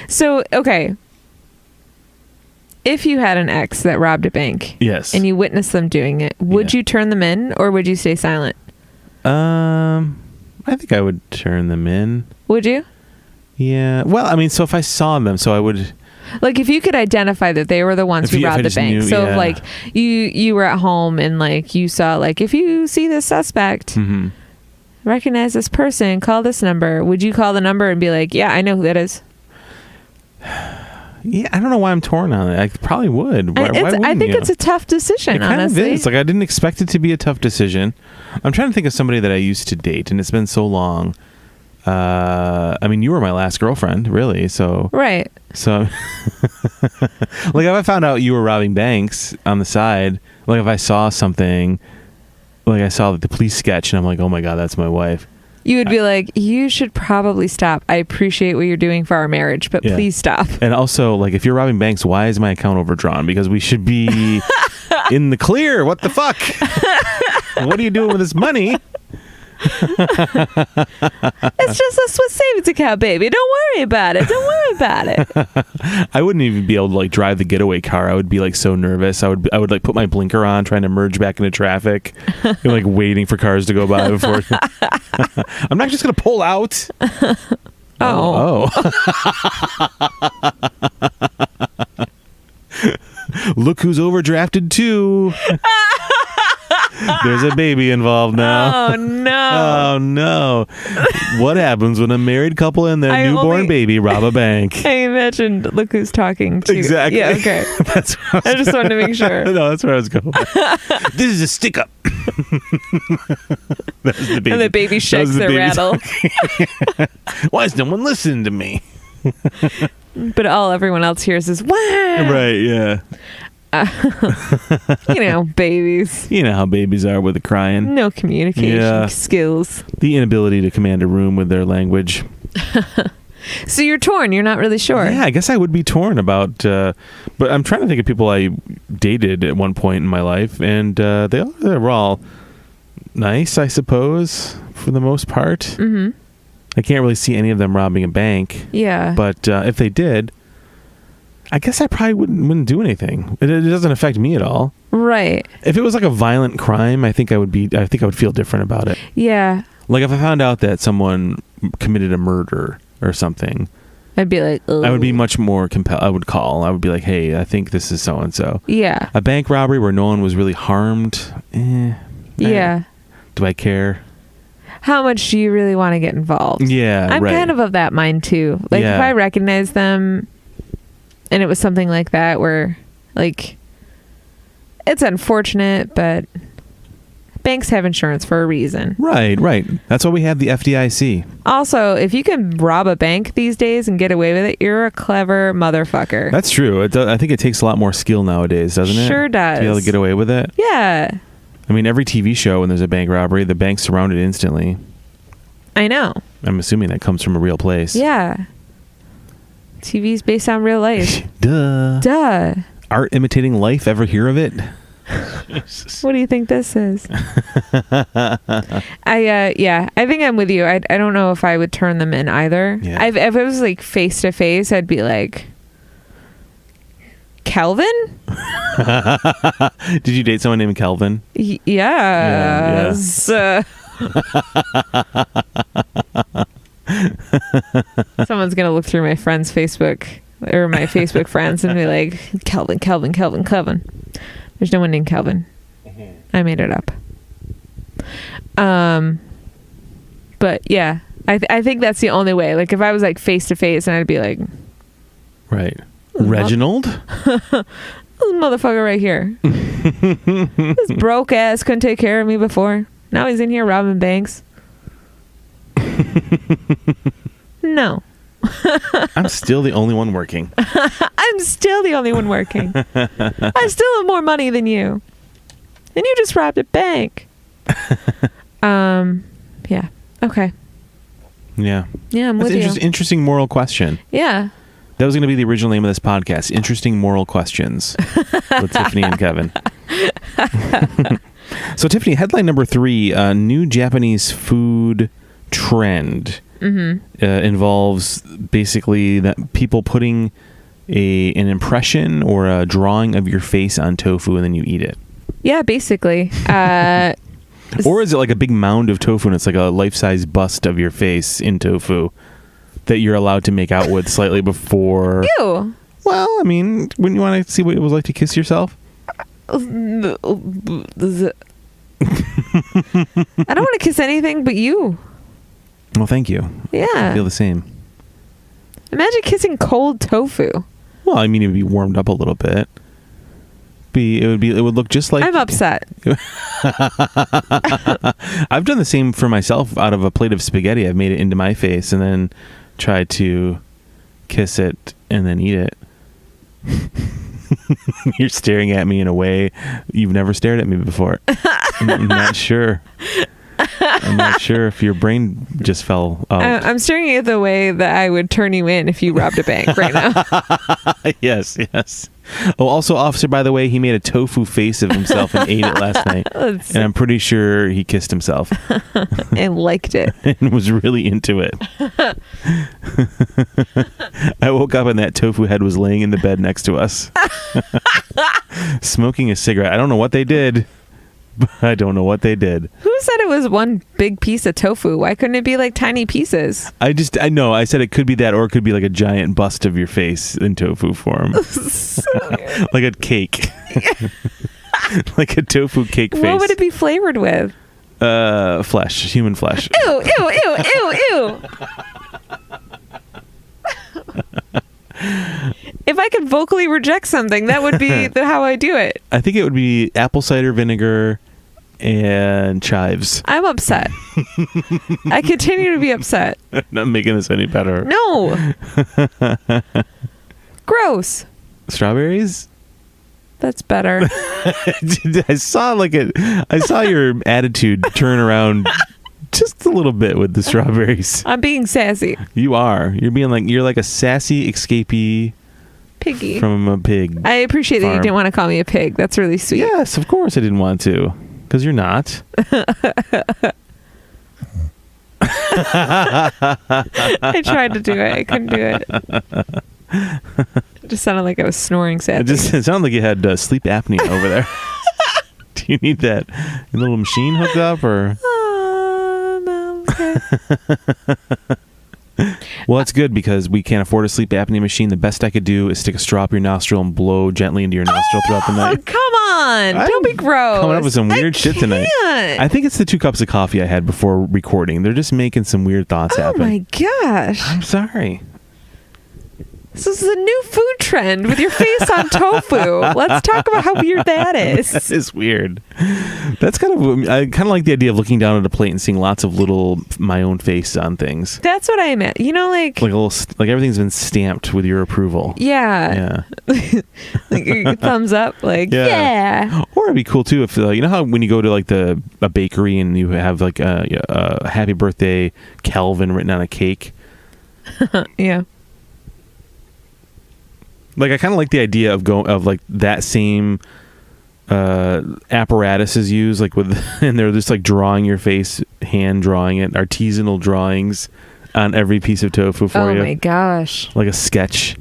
So, okay. If you had an ex that robbed a bank, yes, and you witnessed them doing it, would you turn them in or would you stay silent? I think I would turn them in. Would you? Yeah. Well, I mean, so if I saw them, so I would. Like if you could identify that they were the ones who robbed the bank. So if like you were at home and like you saw like if you see this suspect, mm-hmm. recognize this person, call this number. Would you call the number and be like, yeah, I know who that is? Yeah, I don't know why I'm torn on it. I probably would. Why I think it's a tough decision, it honestly. Kind of is. Like I didn't expect it to be a tough decision. I'm trying to think of somebody that I used to date, and it's been so long. I mean, you were my last girlfriend, really. So right. So, like, if I found out you were robbing banks on the side, like if I saw something, like I saw the police sketch, and I'm like, oh my god, that's my wife. You would be like, you should probably stop. I appreciate what you're doing for our marriage, but please stop. And also, like, if you're robbing banks, why is my account overdrawn? Because we should be in the clear. What the fuck? What are you doing with this money? It's just a Swiss savings account, baby. Don't worry about it. I wouldn't even be able to like drive the getaway car. I would be like so nervous. I would like put my blinker on, trying to merge back into traffic, and, like waiting for cars to go by before. I'm not just gonna pull out. Oh. Look who's overdrafted too. There's a baby involved now. Oh, no. Oh, no. What happens when a married couple and their newborn baby rob a bank? I imagined, look who's talking to. Exactly. Yeah, okay. That's what I just wanted to make sure. No, that's where I was going. This is a stick up. That was the baby. And the baby shakes their rattle. Why is no one listening to me? But all everyone else hears is, wow. Right, yeah. Babies. You know how babies are with the crying. No communication skills. The inability to command a room with their language. So you're torn. You're not really sure. Yeah, I guess I would be torn about, but I'm trying to think of people I dated at one point in my life, and they were all nice, I suppose, for the most part. Mm-hmm. I can't really see any of them robbing a bank. Yeah. But if they did, I guess I probably wouldn't do anything. It doesn't affect me at all. Right. If it was like a violent crime, I think I would feel different about it. Yeah. Like if I found out that someone committed a murder or something, I'd be like, ugh. I would be much more compelled. I would call. I would be like, hey, I think this is so and so. Yeah. A bank robbery where no one was really harmed. Yeah. Do I care? How much do you really want to get involved? Yeah, I'm right. kind of that mind too. Like if I recognize them and it was something like that where like it's unfortunate, but banks have insurance for a reason. Right. That's why we have the FDIC. Also, if you can rob a bank these days and get away with it, you're a clever motherfucker. That's true. I think it takes a lot more skill nowadays, doesn't it? Sure does. To be able to get away with it. Yeah. I mean, every TV show when there's a bank robbery, the bank's surrounded instantly. I know. I'm assuming that comes from a real place. Yeah. TV's based on real life. Duh. Art imitating life. Ever hear of it? What do you think this is? I think I'm with you. I don't know if I would turn them in either. Yeah. If it was like face to face, I'd be like, Kelvin? Did you date someone named Kelvin? Yes. Yeah. Someone's gonna look through my friend's Facebook or my Facebook friends and be like, Kelvin. There's no one named Kelvin. I made it up. But yeah, I think that's the only way. Like if I was like face to face, and I'd be like, right, Reginald, this motherfucker right here, this broke ass couldn't take care of me before. Now he's in here robbing banks. No. I'm still the only one working. I'm still the only one working. I still have more money than you. And you just robbed a bank. Yeah. Okay. Yeah. Yeah, I'm with you. That's an interesting moral question. Yeah. That was going to be the original name of this podcast. Interesting Moral Questions with Tiffany and Kevin. So, Tiffany, headline number 3, new Japanese food trend involves basically that people putting an impression or a drawing of your face on tofu and then you eat it. Yeah, basically. Or is it like a big mound of tofu and it's like a life-size bust of your face in tofu that you're allowed to make out with slightly before? Ew. Well, I mean, wouldn't you want to see what it was like to kiss yourself? I don't want to kiss anything but you. Well, thank you. Yeah. I feel the same. Imagine kissing cold tofu. Well, I mean, it would be warmed up a little bit. It would look just like... I'm upset. I've done the same for myself out of a plate of spaghetti. I've made it into my face and then tried to kiss it and then eat it. You're staring at me in a way you've never stared at me before. I'm not sure. I'm not sure if your brain just fell out. I'm staring at the way that I would turn you in if you robbed a bank right now. Yes. Oh, also, officer, by the way, he made a tofu face of himself and ate it last night. And I'm pretty sure he kissed himself. And liked it. And was really into it. I woke up and that tofu head was laying in the bed next to us. Smoking a cigarette. I don't know what they did. I don't know what they did. Who said it was one big piece of tofu? Why couldn't it be like tiny pieces? I know. I said it could be that, or it could be like a giant bust of your face in tofu form. So weird. Like a cake. like a tofu cake face. What would it be flavored with? Flesh, human flesh. Ew, ew, ew, ew, ew. If I could vocally reject something, that would be how I do it. I think it would be apple cider vinegar and chives. I'm upset. I continue to be upset. Not making this any better. No. Gross. Strawberries? That's better. I saw your attitude turn around just a little bit with the strawberries. I'm being sassy. You are. You're like a sassy escapee piggy from a pig. I appreciate farm. that you didn't want to call me a pig. That's really sweet. Yes, of course I didn't want to. Because you're not. I tried to do it. I couldn't do it. It just sounded like I was snoring sadly. It sounded like you had sleep apnea over there. Do you need that little machine hooked up or? No. Okay. Well, that's good because we can't afford a sleep apnea machine. The best I could do is stick a straw up your nostril and blow gently into your nostril throughout the night. Oh, come on. Don't be gross. Coming up with some weird shit tonight. I think it's the 2 cups of coffee I had before recording. They're just making some weird thoughts happen. Oh my gosh. I'm sorry. This is a new food trend with your face on tofu. Let's talk about how weird that is. That is weird. That's I kind of like the idea of looking down at a plate and seeing lots of little my own face on things. That's what I meant. You know, like a little, like everything's been stamped with your approval. Yeah. Like your thumbs up. Like yeah. Or it'd be cool too if you know how when you go to like a bakery and you have like a happy birthday Calvin written on a cake. Yeah. Like I kind of like the idea of like that same apparatus is used like and they're just like drawing your face, hand drawing it, artisanal drawings on every piece of tofu for you. Oh my gosh! Like a sketch.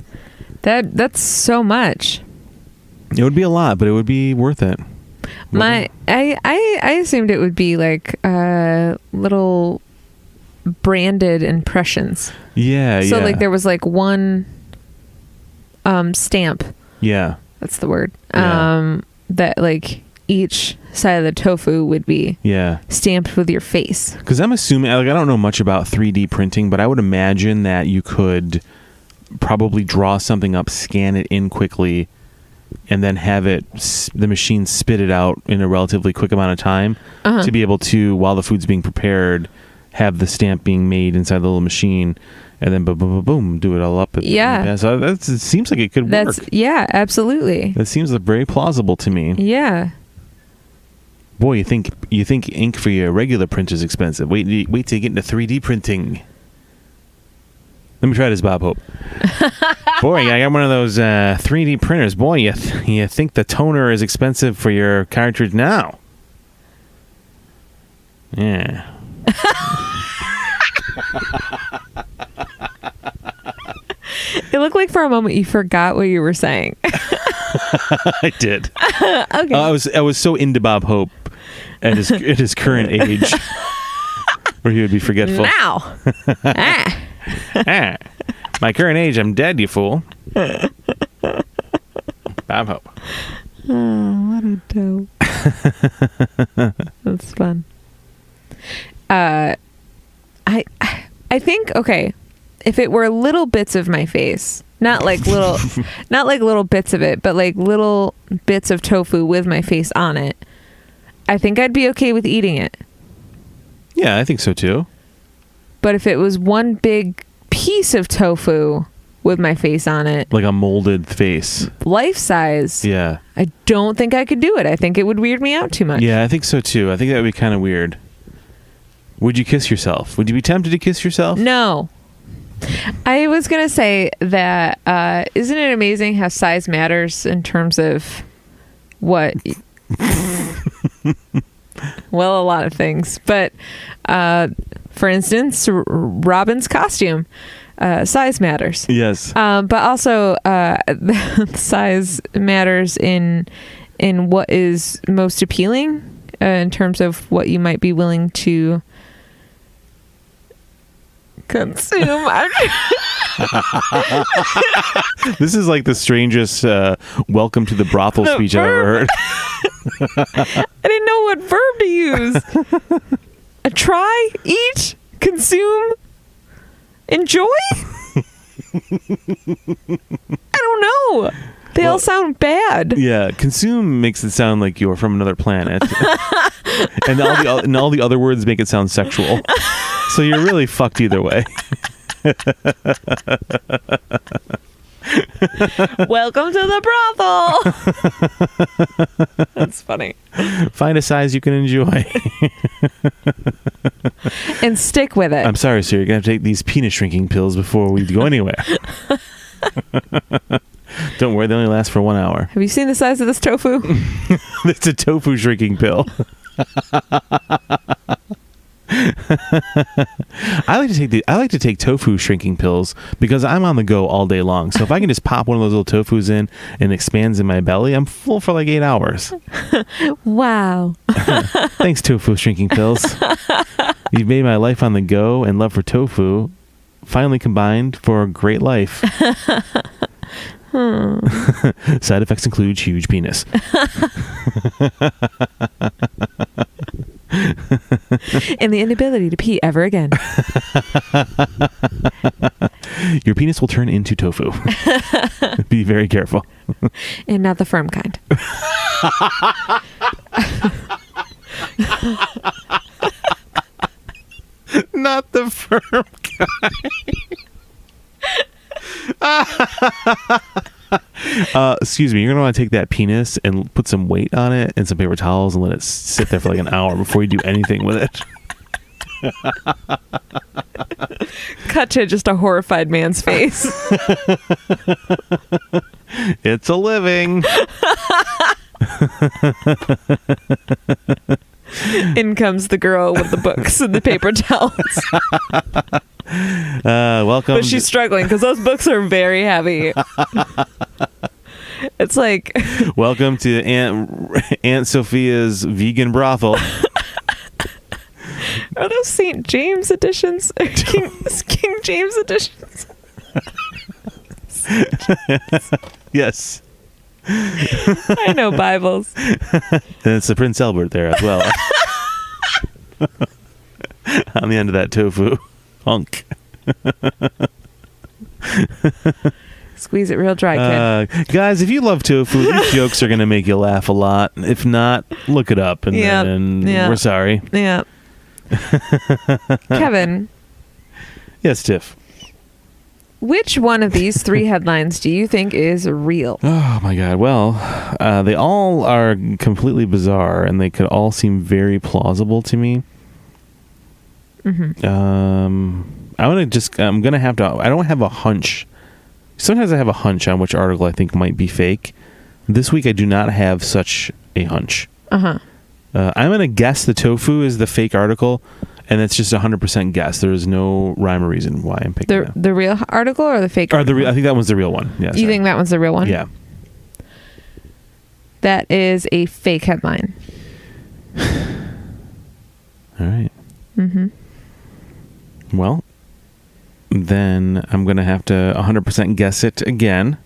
That's so much. It would be a lot, but it would be worth it. I assumed it would be like little branded impressions. Yeah. So like there was like one stamp. Yeah. That's the word. Yeah. That like each side of the tofu would be stamped with your face. Because I'm assuming, like, I don't know much about 3D printing, but I would imagine that you could probably draw something up, scan it in quickly, and then have the machine spit it out in a relatively quick amount of time to be able to, while the food's being prepared, have the stamp being made inside the little machine. And then boom, boom, boom, boom, do it all up. Yeah. So it seems like it could work. Yeah, absolutely. That seems very plausible to me. Yeah. Boy, you think ink for your regular print is expensive. Wait till you get into 3D printing. Let me try this, Bob Hope. Boy, I got one of those 3D printers. Boy, you think the toner is expensive for your cartridge now? Yeah. It looked like for a moment you forgot what you were saying. I did. Okay. I was so into Bob Hope at his current age, where he would be forgetful. Now, my current age, I'm dead, you fool. Bob Hope. Oh, what a dope. That's fun. I think if it were little bits of my face, not like little bits of it, but like little bits of tofu with my face on it, I think I'd be okay with eating it. Yeah, I think so too. But if it was one big piece of tofu with my face on it, like a molded face, life size, yeah, I don't think I could do it. I think it would weird me out too much. Yeah, I think so too. I think that would be kind of weird. Would you kiss yourself? Would you be tempted to kiss yourself? No. I was going to say that, isn't it amazing how size matters in terms of what? Well, a lot of things. But, for instance, Robin's costume, size matters. Yes. But also, size matters in what is most appealing, in terms of what you might be willing to consume. This is like the strangest welcome to the brothel speech I've ever heard. I didn't know what verb to use. Try, eat, consume, enjoy? I don't know. They all sound bad. Yeah, consume makes it sound like you're from another planet. And all the other words make it sound sexual. So you're really fucked either way. Welcome to the brothel. That's funny. Find a size you can enjoy. And stick with it. I'm sorry, sir. You're going to have to take these penis shrinking pills before we go anywhere. Don't worry, they only last for 1 hour. Have you seen the size of this tofu? It's a tofu shrinking pill. I like to take tofu shrinking pills because I'm on the go all day long. So if I can just pop one of those little tofus in and it expands in my belly, I'm full for like 8 hours. Wow. Thanks, tofu shrinking pills. You've made my life on the go and love for tofu finally combined for a great life. Side effects include huge penis. And the inability to pee ever again. Your penis will turn into tofu. Be very careful. And not the firm kind. Not the firm kind. Excuse me, you're gonna want to take that penis and put some weight on it and some paper towels and let it sit there for like an hour before you do anything with it. Cut to just a horrified man's face. It's a living. In comes the girl with the books and the paper towels. Welcome. But she's struggling because those books are very heavy. It's like, welcome to Aunt Sophia's vegan brothel. are those St. James editions? King James editions? Yes. I know Bibles. And it's the Prince Albert there as well. On the end of that tofu hunk. Squeeze it real dry, kid. Guys, if you love tofu, these jokes are going to make you laugh a lot. If not, look it up and we're sorry. Yeah. Kevin. Yes, Tiff. Which one of these three headlines do you think is real? Oh, my God. Well, they all are completely bizarre, and they could all seem very plausible to me. Mm-hmm. I'm going to have to... I don't have a hunch. Sometimes I have a hunch on which article I think might be fake. This week, I do not have such a hunch. Uh-huh. I'm going to guess the tofu is the fake article, and it's just 100% guess. There is no rhyme or reason why I'm picking that. The real article or the fake article? I think that one's the real one. Yeah, you think that one's the real one? Yeah. That is a fake headline. All right. Mm-hmm. Well, then I'm going to have to 100% guess it again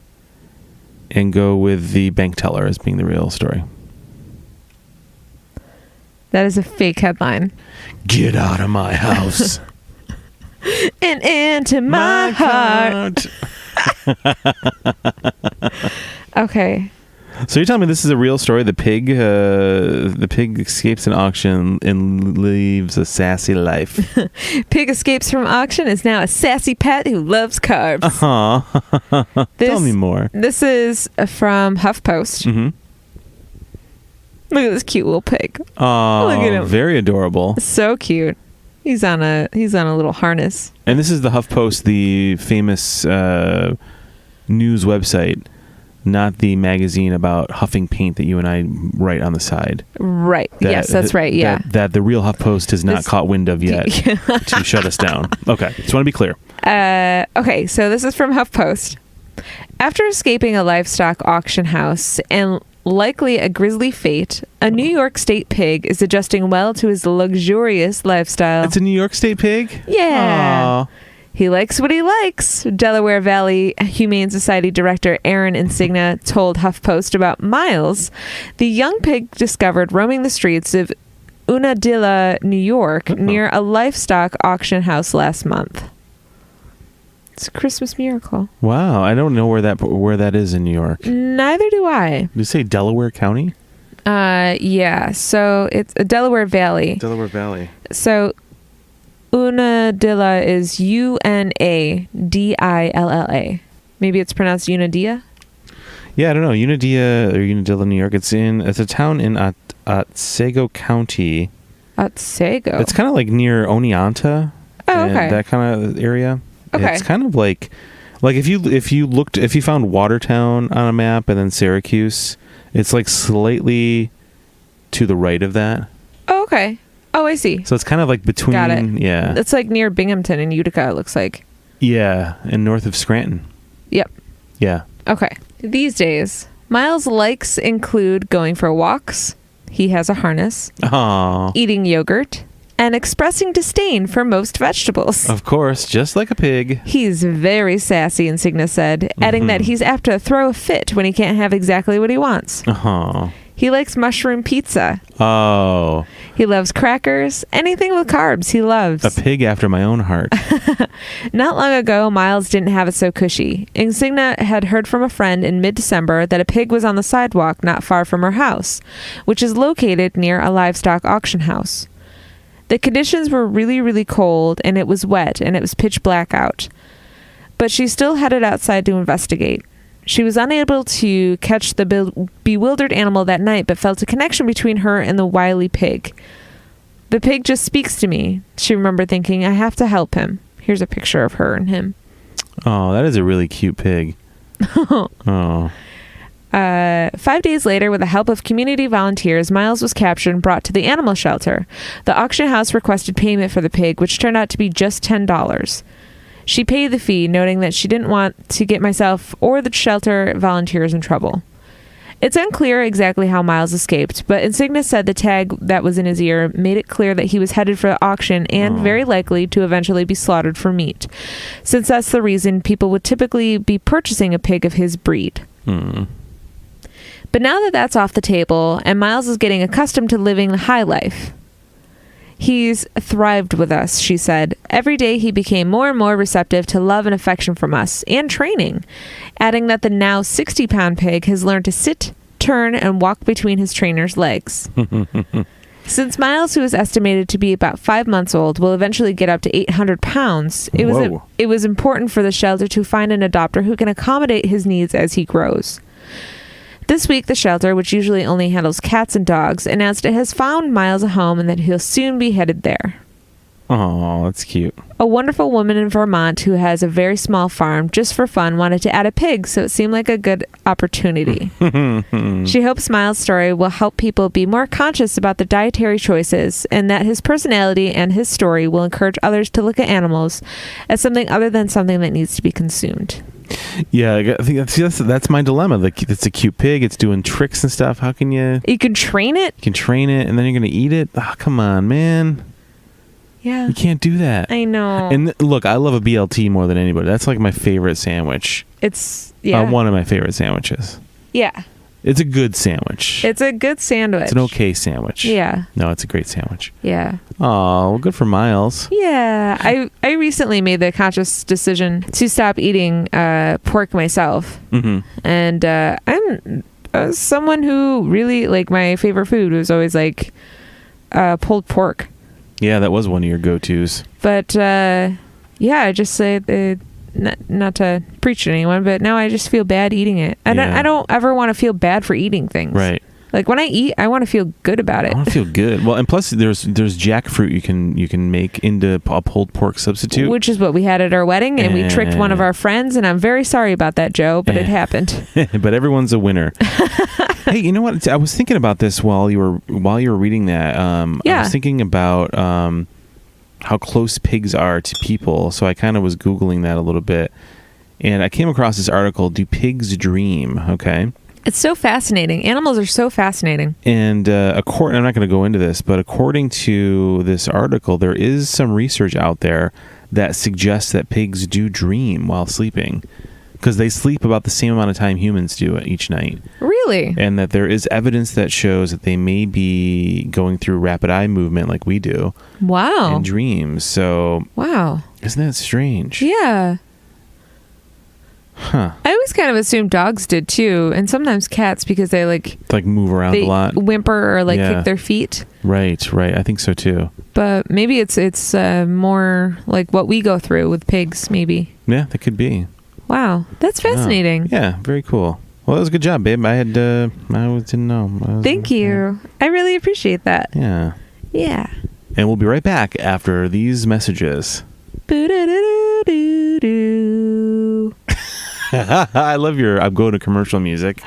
and go with the bank teller as being the real story. That is a fake headline. Get out of my house. And into my heart. Okay. So you're telling me this is a real story? The pig escapes an auction and lives a sassy life. Pig escapes from auction, is now a sassy pet who loves carbs. Uh-huh. Tell me more. This is from HuffPost. Mm-hmm. Look at this cute little pig. Oh, look at him. Very adorable. So cute. He's on a little harness. And this is the HuffPost, the famous news website, not the magazine about huffing paint that you and I write on the side. Right. Yes, that's right. Yeah. That the real HuffPost has not caught wind of yet to shut us down. Okay. Just want to be clear. Okay. So this is from HuffPost. After escaping a livestock auction house and likely a grisly fate, a New York State pig is adjusting well to his luxurious lifestyle. It's a New York State pig? Yeah. Aww. He likes what he likes, Delaware Valley Humane Society Director Aaron Insignia told HuffPost about Miles, the young pig discovered roaming the streets of Unadilla, New York, near a livestock auction house last month. It's a Christmas miracle. Wow, I don't know where that is in New York. Neither do I. Did you say Delaware County? Yeah. So it's a Delaware Valley. Delaware Valley. So Unadilla is Unadilla. Maybe it's pronounced Unadilla? Yeah, I don't know. Unadilla, New York. It's a town in Otsego County. Otsego. It's kind of like near Oneonta. Oh, okay. That kind of area. Okay. It's kind of like if you found Watertown on a map and then Syracuse, it's like slightly to the right of that. Oh, okay. Oh, I see. So it's kind of like between. Got it. Yeah. It's like near Binghamton and Utica, it looks like. Yeah, and north of Scranton. Yep. Yeah. Okay. These days, Miles' likes include going for walks. He has a harness. Aww. Eating yogurt. And expressing disdain for most vegetables. Of course, just like a pig. He's very sassy, Insignia said, adding that he's apt to throw a fit when he can't have exactly what he wants. He likes mushroom pizza. Oh. He loves crackers. Anything with carbs he loves. A pig after my own heart. Not long ago, Miles didn't have it so cushy. Insignia had heard from a friend in mid-December that a pig was on the sidewalk not far from her house, which is located near a livestock auction house. The conditions were really, really cold, and it was wet, and it was pitch black out. But she still headed outside to investigate. She was unable to catch the bewildered animal that night, but felt a connection between her and the wily pig. The pig just speaks to me, she remembered thinking. I have to help him. Here's a picture of her and him. Oh, that is a really cute pig. Oh. 5 days later, with the help of community volunteers, Miles was captured and brought to the animal shelter. The auction house requested payment for the pig, which turned out to be just $10. She paid the fee, noting that she didn't want to get myself or the shelter volunteers in trouble. It's unclear exactly how Miles escaped, but Insignia said the tag that was in his ear made it clear that he was headed for the auction and very likely to eventually be slaughtered for meat, since that's the reason people would typically be purchasing a pig of his breed. But now that that's off the table, and Miles is getting accustomed to living the high life, he's thrived with us, she said. Every day he became more and more receptive to love and affection from us, and training, adding that the now 60-pound pig has learned to sit, turn, and walk between his trainer's legs. Since Miles, who is estimated to be about 5 months old, will eventually get up to 800 pounds, it was important for the shelter to find an adopter who can accommodate his needs as he grows. This week, the shelter, which usually only handles cats and dogs, announced it has found Miles a home and that he'll soon be headed there. Oh, that's cute. A wonderful woman in Vermont who has a very small farm, just for fun, wanted to add a pig, so it seemed like a good opportunity. She hopes Miles' story will help people be more conscious about their dietary choices, and that his personality and his story will encourage others to look at animals as something other than something that needs to be consumed. Yeah, I think that's my dilemma. Like, it's a cute pig. It's doing tricks and stuff. How can you... You can train it? You can train it, and then you're going to eat it? Oh, come on, man. Yeah. You can't do that. I know. And look, I love a BLT more than anybody. That's like my favorite sandwich. It's, one of my favorite sandwiches. Yeah. It's a good sandwich. It's a good sandwich. It's an okay sandwich. Yeah. No, it's a great sandwich. Yeah. Oh, well, good for Miles. Yeah. I recently made the conscious decision to stop eating pork myself. And I'm someone who really, like, my favorite food was always, like, pulled pork. Yeah, that was one of your go-tos. But, yeah, I just say... Not to preach to anyone, but now I just feel bad eating it. I don't ever want to feel bad for eating things. Right. Like, when I eat, I want to feel good about it. I want to feel good. Well, and plus there's jackfruit you can make into a pulled pork substitute, which is what we had at our wedding, and we tricked one of our friends, and I'm very sorry about that, Joe, but it happened. But everyone's a winner. Hey, you know what? I was thinking about this while you were reading that. I was thinking about how close pigs are to people. So I kind of was Googling that a little bit. And I came across this article, Do Pigs Dream? Okay. It's so fascinating. Animals are so fascinating. And I'm not going to go into this, but according to this article, there is some research out there that suggests that pigs do dream while sleeping, because they sleep about the same amount of time humans do each night. Really? And that there is evidence that shows that they may be going through rapid eye movement like we do. Wow. In dreams. So, wow. Isn't that strange? Yeah. Huh. I always kind of assumed dogs did too, and sometimes cats, because they like move around a lot, whimper or kick their feet. Right. I think so too. But maybe it's more like what we go through with pigs. Maybe. Yeah, that could be. Wow, that's fascinating. Yeah, very cool. Well, that was a good job, babe. I didn't know. Thank you. I really appreciate that. Yeah. Yeah. And we'll be right back after these messages. I love I'm going to commercial music.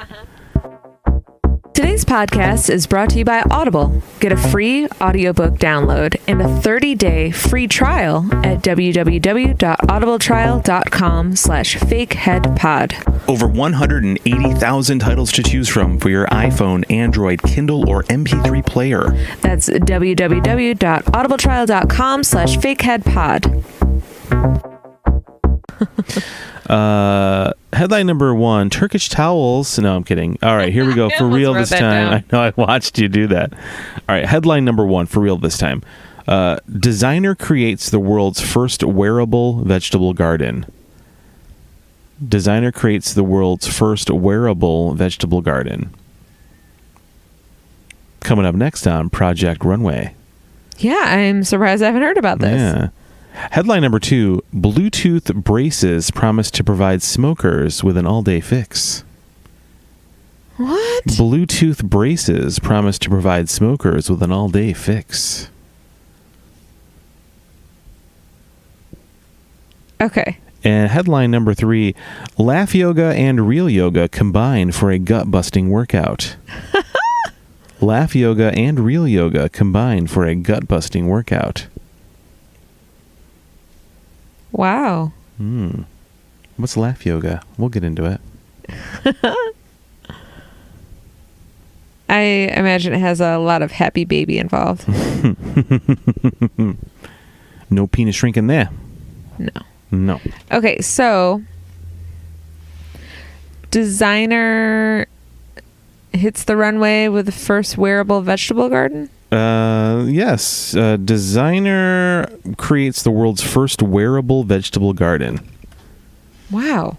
Today's podcast is brought to you by Audible. Get a free audiobook download and a 30-day free trial at www.audibletrial.com/fakeheadpod. Over 180,000 titles to choose from for your iPhone, Android, Kindle, or MP3 player. That's www.audibletrial.com/fakeheadpod. Headline number 1, Turkish towels. No, I'm kidding. All right, here we go. For real this time. I know I watched you do that. All right, headline number 1, for real this time. Designer creates the world's first wearable vegetable garden. Designer creates the world's first wearable vegetable garden. Coming up next on Project Runway. Yeah, I'm surprised I haven't heard about this. Yeah. Headline number 2, Bluetooth braces promise to provide smokers with an all-day fix. What? Bluetooth braces promise to provide smokers with an all-day fix. Okay. And headline number 3, Laugh yoga and real yoga combine for a gut-busting workout. Laugh yoga and real yoga combine for a gut-busting workout. Wow. What's laugh yoga? We'll get into it. I imagine it has a lot of happy baby involved. No penis shrinking there. No. Okay, so designer hits the runway with the first wearable vegetable garden? Yes. Designer creates the world's first wearable vegetable garden. Wow.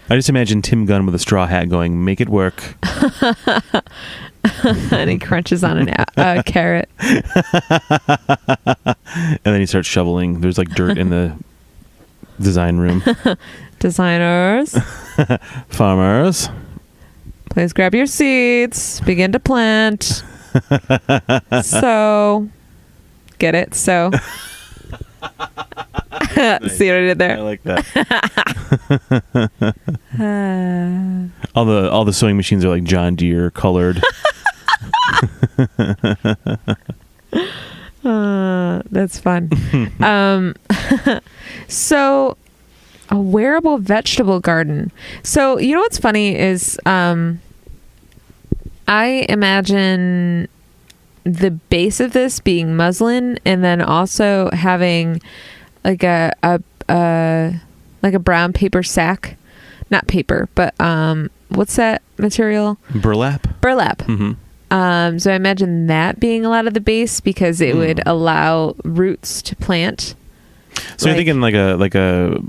I just imagine Tim Gunn with a straw hat going, "Make it work." And he crunches on a carrot. And then he starts shoveling. There's dirt in the design room. Designers. Farmers. Please grab your seeds. Begin to plant. So. Get it? So. Nice. See what I did there? I like that. All the sewing machines are John Deere colored. That's fun. So a wearable vegetable garden. So you know what's funny is I imagine the base of this being muslin, and then also having a brown paper sack, not paper, but what's that material? Burlap. Mm-hmm. So I imagine that being a lot of the base, because it would allow roots to plant. So you're thinking like a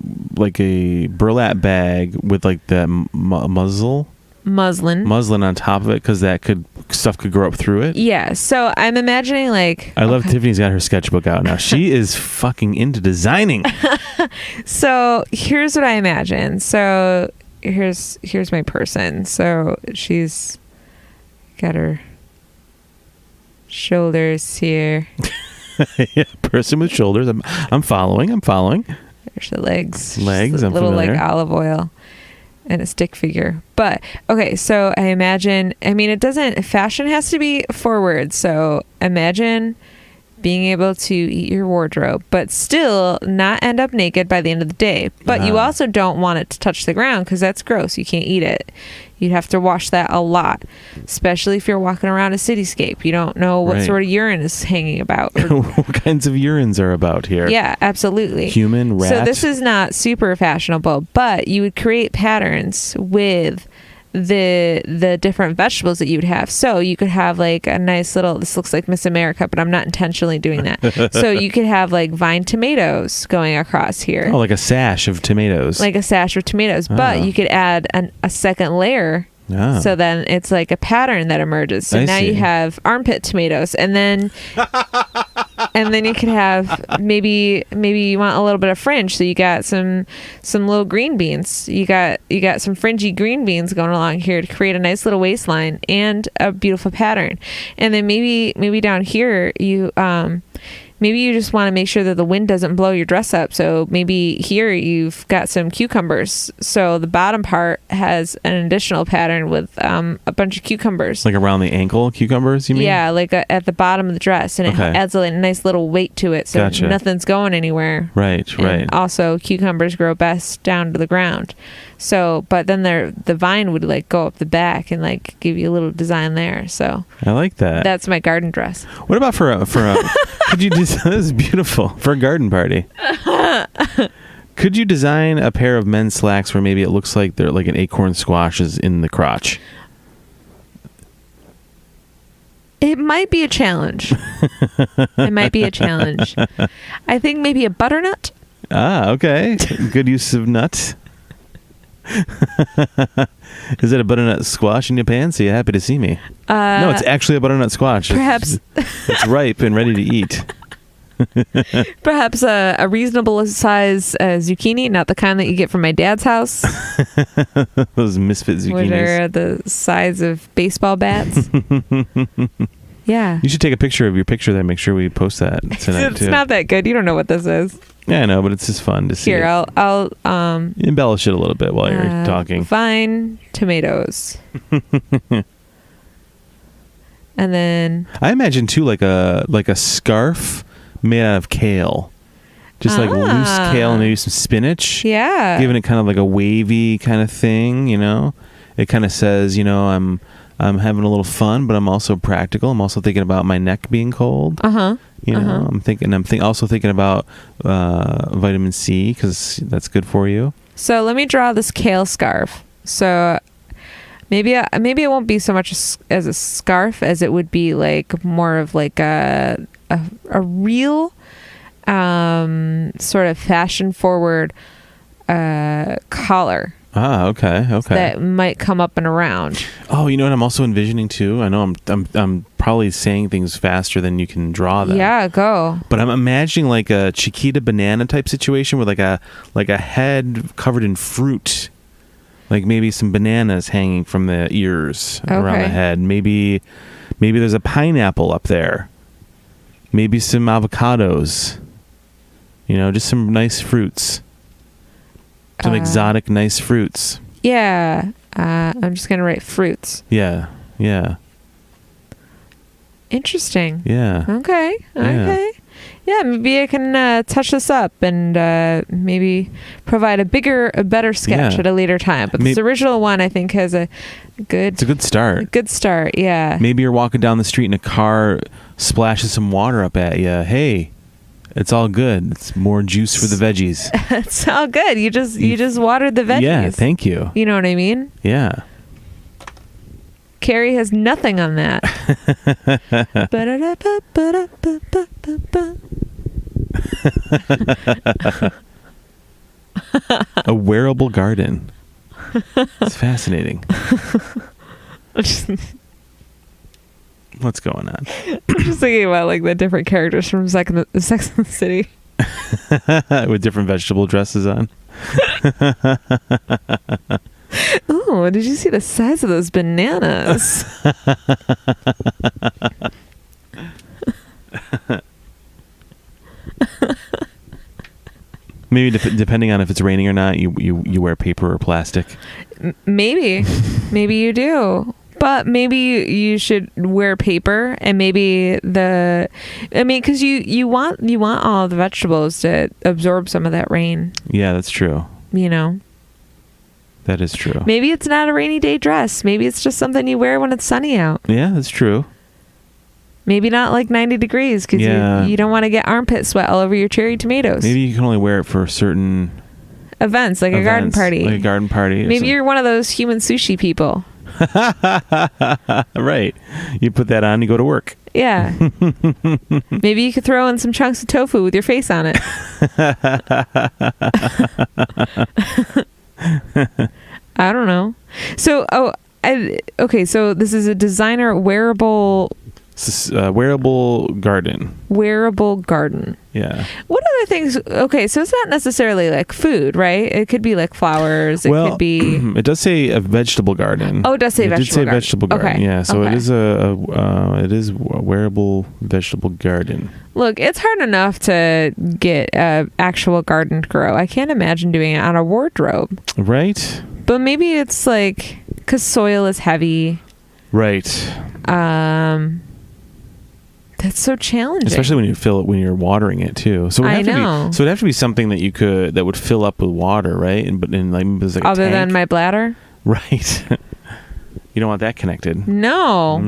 burlap bag with the muslin on top of it, because stuff could grow up through it. Yeah. So I'm imagining I love Tiffany's got her sketchbook out now. She is fucking into designing. So here's what I imagine. So here's my person. So she's got her shoulders here. Yeah, person with shoulders. I'm following. There's the legs. Legs. A I'm little familiar. olive oil and a stick figure. But okay, so I imagine. Fashion has to be forward. So imagine being able to eat your wardrobe, but still not end up naked by the end of the day. But you also don't want it to touch the ground because that's gross. You can't eat it. You'd have to wash that a lot, especially if you're walking around a cityscape. You don't know what sort of urine is hanging about. What kinds of urines are about here? Yeah, absolutely. Human, rat. So this is not super fashionable, but you would create patterns with the different vegetables that you would have. So you could have like a nice little, this looks like Miss America, but I'm not intentionally doing that. So you could have like vine tomatoes going across here. Oh, like a sash of tomatoes. Like a sash of tomatoes. But you could add a second layer. So then it's like a pattern that emerges. So now you have armpit tomatoes, and then you could have maybe you want a little bit of fringe. So you got some little green beans. You got some fringy green beans going along here to create a nice little waistline and a beautiful pattern. And then maybe down here maybe you just want to make sure that the wind doesn't blow your dress up. So maybe here you've got some cucumbers. So the bottom part has an additional pattern with a bunch of cucumbers. Like around the ankle cucumbers, you mean? Yeah, like at the bottom of the dress. And it adds a nice little weight to it. So nothing's going anywhere. Right. Also, cucumbers grow best down to the ground. So, but then the vine would like go up the back and like give you a little design there. So I like that. That's my garden dress. What about for a could you this is beautiful for a garden party. Could you design a pair of men's slacks where maybe it looks like they're like an acorn squash is in the crotch? It might be a challenge. It might be a challenge. I think maybe a butternut. Okay. Good use of nuts. Is it a butternut squash in your pants? Are you happy to see me? No, it's actually a butternut squash. Perhaps it's ripe and ready to eat. Perhaps a reasonable size zucchini, not the kind that you get from my dad's house. Those misfit zucchinis. Which are the size of baseball bats. Yeah. You should take a picture of your picture there. Make sure we post that tonight. It's not that good. You don't know what this is. Yeah, I know, but it's just fun to see. Here, I'll embellish it a little bit while you're talking. Vine tomatoes. And then I imagine too like a scarf made out of kale. Just like loose kale and maybe some spinach. Yeah. Giving it kind of like a wavy kind of thing, you know? It kind of says, you know, I'm having a little fun, but I'm also practical. I'm also thinking about my neck being cold. You know, I'm also thinking about vitamin C because that's good for you. So let me draw this kale scarf. So maybe it won't be so much as a scarf as it would be like more of like a real sort of fashion forward collar. Okay. That might come up and around. Oh, you know what I'm also envisioning too? I know I'm probably saying things faster than you can draw them. Yeah, go. But I'm imagining like a Chiquita banana type situation with like a head covered in fruit. Like maybe some bananas hanging from the ears around the head. Maybe there's a pineapple up there. Maybe some avocados. You know, just some nice fruits. Some exotic, nice fruits. Yeah. I'm just going to write fruits. Yeah. Interesting. Yeah. Okay. Yeah, maybe I can touch this up and maybe provide a better sketch at a later time. But this original one, I think, has it's a good start. Good start, yeah. Maybe you're walking down the street and a car splashes some water up at you. Hey. It's all good. It's more juice for the veggies. It's all good. You just watered the veggies. Yeah, thank you. You know what I mean? Yeah. Carrie has nothing on that. A wearable garden. It's fascinating. What's going on? I'm just thinking about like the different characters from Sex and the City. With different vegetable dresses on. Oh, did you see the size of those bananas? Maybe depending on if it's raining or not, you wear paper or plastic. Maybe you do. But maybe you should wear paper, and maybe because you want all the vegetables to absorb some of that rain. Yeah, that's true. You know. That is true. Maybe it's not a rainy day dress. Maybe it's just something you wear when it's sunny out. Yeah, that's true. Maybe not like 90 degrees because you don't want to get armpit sweat all over your cherry tomatoes. Maybe you can only wear it for certain events, like a garden party. Like a garden party. Maybe you're one of those human sushi people. Right. You put that on, you go to work. Yeah. Maybe you could throw in some chunks of tofu with your face on it. I don't know. So, so this is a designer wearable garden. Wearable garden. Yeah. What other things? Okay, so it's not necessarily like food, right? It could be like flowers. It could be. It does say a vegetable garden. Oh, it does say vegetable garden. Okay. Yeah. So it is a wearable vegetable garden. Look, it's hard enough to get an actual garden to grow. I can't imagine doing it on a wardrobe. Right. But maybe it's like because soil is heavy. Right. That's so challenging, especially when you're watering it too. So it'd have to be something that would fill up with water, right? But like other than my bladder, right? You don't want that connected. No.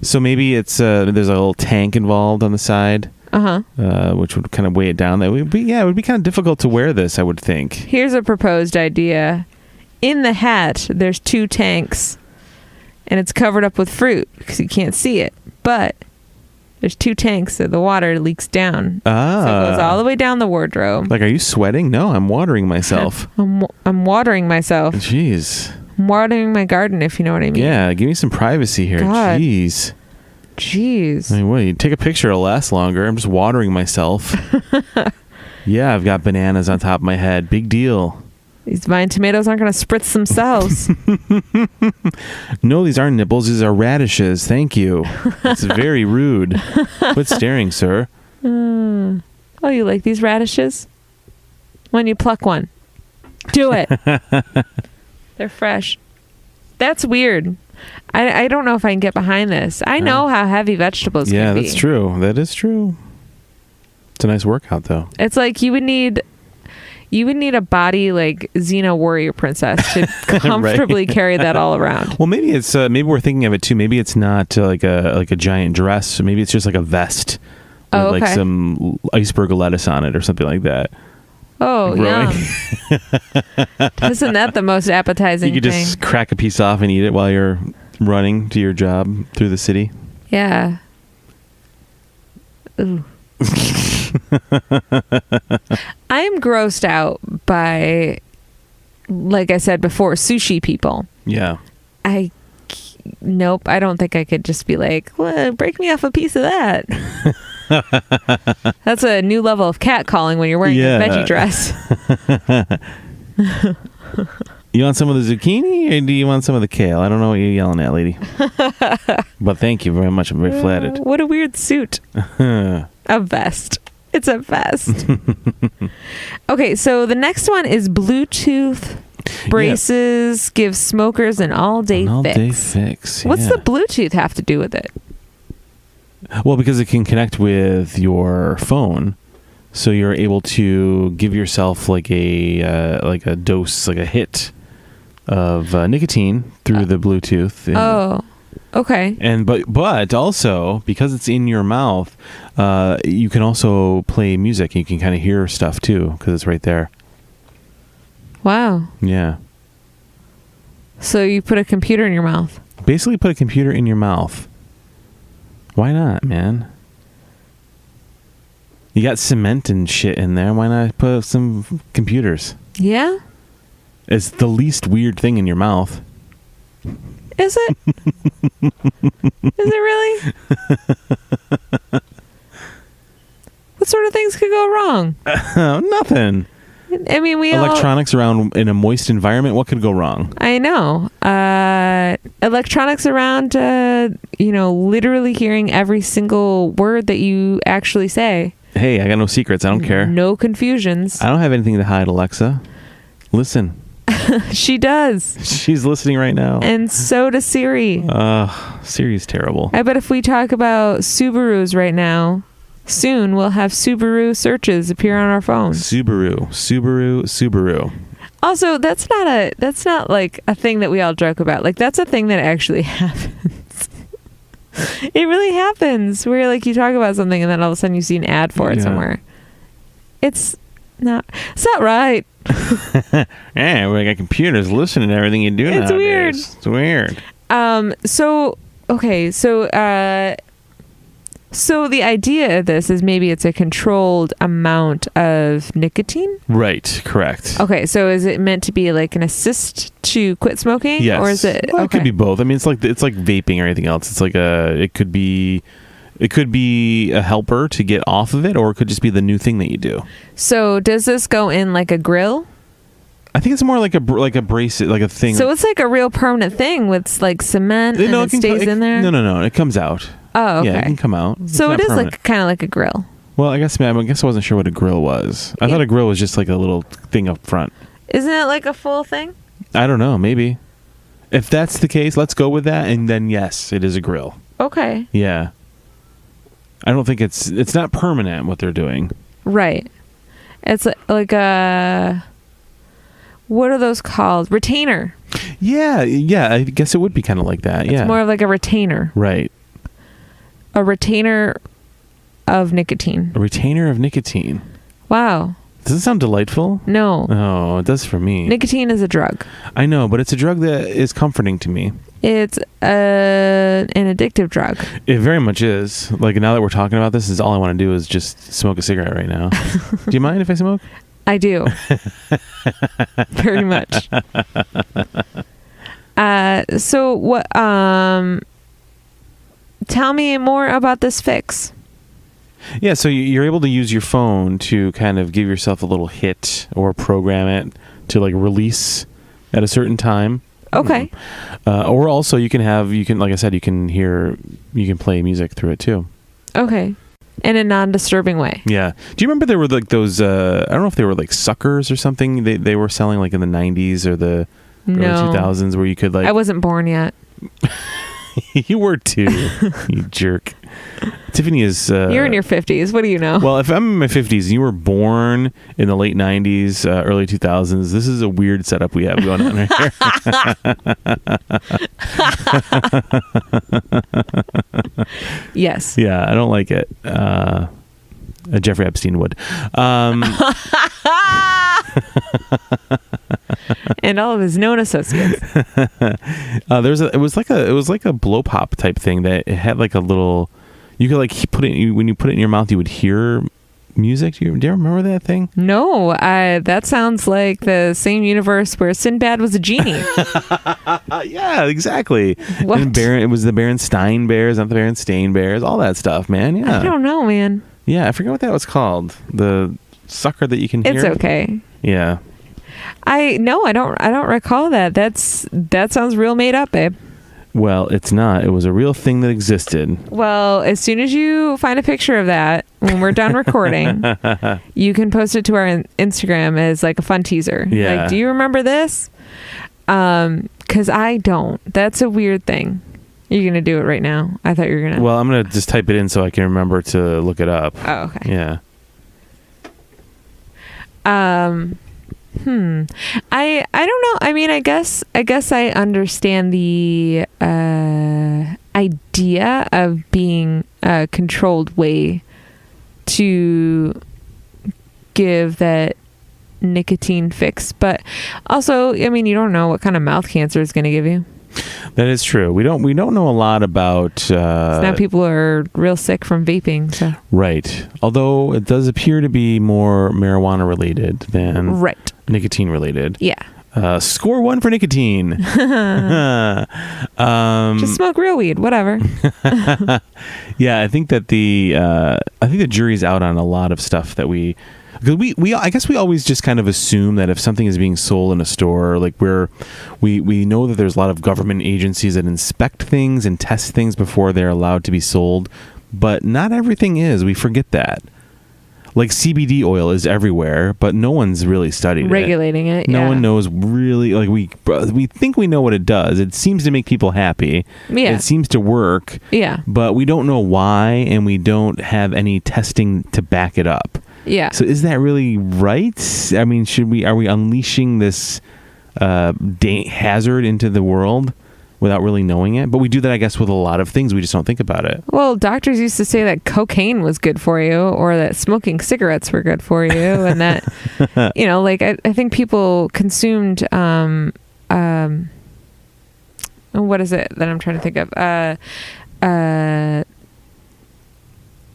So maybe it's there's a little tank involved on the side, which would kind of weigh it down. It would be kind of difficult to wear this, I would think. Here's a proposed idea: in the hat, there's 2 tanks. And it's covered up with fruit because you can't see it. But there's 2 tanks that the water leaks down. So it goes all the way down the wardrobe. Like, are you sweating? No, I'm watering myself. I'm watering myself. Jeez. I'm watering my garden, if you know what I mean. Yeah, give me some privacy here. God. Jeez. I mean, wait, take a picture, it'll last longer. I'm just watering myself. Yeah, I've got bananas on top of my head. Big deal. These vine tomatoes aren't going to spritz themselves. No, these aren't nipples. These are radishes. Thank you. It's very rude. Quit staring, sir. Oh, you like these radishes? When you pluck one. Do it. They're fresh. That's weird. I don't know if I can get behind this. I know how heavy vegetables can be. Yeah, that's true. That is true. It's a nice workout, though. It's like you would need a body like Xena Warrior Princess to comfortably carry that all around. Well, maybe it's maybe we're thinking of it too. Maybe it's not like a giant dress. Maybe it's just like a vest with like some iceberg lettuce on it or something like that. Oh, yum. Isn't that the most appetizing thing? You could just crack a piece off and eat it while you're running to your job through the city. Yeah. Ooh. I am grossed out by, like I said before, sushi people. Yeah. Nope. I don't think I could just be like, well, break me off a piece of that. That's a new level of catcalling when you're wearing a veggie dress. You want some of the zucchini or do you want some of the kale? I don't know what you're yelling at, lady. But thank you very much. I'm very flattered. What a weird suit. A vest. It's a vest. Okay, so the next one is Bluetooth braces give smokers an all-day fix. What's the Bluetooth have to do with it? Well, because it can connect with your phone, so you're able to give yourself like a dose, like a hit of nicotine through the Bluetooth. Okay. And but also because it's in your mouth, you can also play music. You can kind of hear stuff too because it's right there. Wow. Yeah. So you put a computer in your mouth. Basically, put a computer in your mouth. Why not, man? You got cement and shit in there. Why not put some computers? Yeah. It's the least weird thing in your mouth. Is it? Is it really? What sort of things could go wrong? Nothing. I mean, electronics around in a moist environment. What could go wrong? I know. Electronics around, literally hearing every single word that you actually say. Hey, I got no secrets. I don't care. No confusions. I don't have anything to hide, Alexa. Listen. She does. She's listening right now. And so does Siri. Siri's terrible. I bet if we talk about Subarus right now, soon we'll have Subaru searches appear on our phones. Subaru. Also, that's not like a thing that we all joke about. Like, that's a thing that actually happens. It really happens. Where like you talk about something and then all of a sudden you see an ad for it somewhere. It's not right. Yeah, we got computers listening to everything you do nowadays. It's weird. So the idea of this is maybe it's a controlled amount of nicotine? Right, correct. Okay, so is it meant to be like an assist to quit smoking? Yes. Or is it It could be both. I mean, it's like vaping or anything else. It's like it could be a helper to get off of it, or it could just be the new thing that you do. So does this go in like a grill? I think it's more like a bracelet, like a thing. So it's like a real permanent thing with like cement and it stays in there? No. It comes out. Oh, okay. Yeah, it can come out. So it is permanent. Like kind of like a grill. Well, I guess I wasn't sure what a grill was. I thought a grill was just like a little thing up front. Isn't it like a full thing? I don't know. Maybe. If that's the case, let's go with that. And then yes, it is a grill. Okay. Yeah. I don't think it's not permanent what they're doing. Right. It's like a, what are those called? Retainer. Yeah. I guess it would be kind of like that. It's more of like a retainer. Right. A retainer of nicotine. A retainer of nicotine. Wow. Does it sound delightful? No. Oh, it does for me. Nicotine is a drug. I know, but it's a drug that is comforting to me. It's an addictive drug. It very much is. Like, now that we're talking about this, all I want to do is just smoke a cigarette right now. Do you mind if I smoke? I do. Very much. So what, tell me more about this fix. Yeah, so you're able to use your phone to kind of give yourself a little hit or program it to like release at a certain time. Okay. Or also you can like I said, you can play music through it too. Okay. In a non-disturbing way. Yeah. Do you remember there were like those, I don't know if they were like suckers or something they were selling like in the 90s or the early 2000s where you could like... I wasn't born yet. You were too, you jerk. Tiffany is... You're in your 50s. What do you know? Well, if I'm in my 50s and you were born in the late 90s, early 2000s, this is a weird setup we have going on right here. Yes. Yeah, I don't like it. Jeffrey Epstein would. And all of his known associates. It was like a blow pop type thing that it had like a little. You could like put it when you put it in your mouth, you would hear music. Do you remember that thing? No, that sounds like the same universe where Sinbad was a genie. Yeah, exactly. What? And it was the Berenstain Bears, not the Berenstain Bears. All that stuff, man. Yeah. I don't know, man. Yeah, I forget what that was called. The sucker that you can hear. It's okay. Yeah. I don't recall that. That sounds real made up, babe. Well, it's not. It was a real thing that existed. Well, as soon as you find a picture of that, when we're done recording, you can post it to our Instagram as like a fun teaser. Yeah. Like, do you remember this? 'Cause I don't. That's a weird thing. You're going to do it right now. I thought you were going to. Well, I'm going to just type it in so I can remember to look it up. Oh, okay. Yeah. I don't know. I mean, I guess I understand the idea of being a controlled way to give that nicotine fix, but also, I mean, you don't know what kind of mouth cancer is going to give you. That is true. We don't know a lot about. So now people are real sick from vaping. So. Right. Although it does appear to be more marijuana related than nicotine related. Yeah. Score 1 for nicotine. Just smoke real weed, whatever. Yeah, I think that the jury's out on a lot of stuff that we. Because I guess we always just kind of assume that if something is being sold in a store, like we know that there's a lot of government agencies that inspect things and test things before they're allowed to be sold, but not everything is. We forget that. like CBD oil is everywhere, but no one's really studied regulating it. No one knows really. Like we think we know what it does. It seems to make people happy. Yeah. It seems to work. Yeah. But we don't know why, and we don't have any testing to back it up. Yeah. So is that really right? I mean, are we unleashing this hazard into the world without really knowing it? But we do that, I guess, with a lot of things. We just don't think about it. Well, doctors used to say that cocaine was good for you, or that smoking cigarettes were good for you, and that, like I think people consumed, what is it that I'm trying to think of?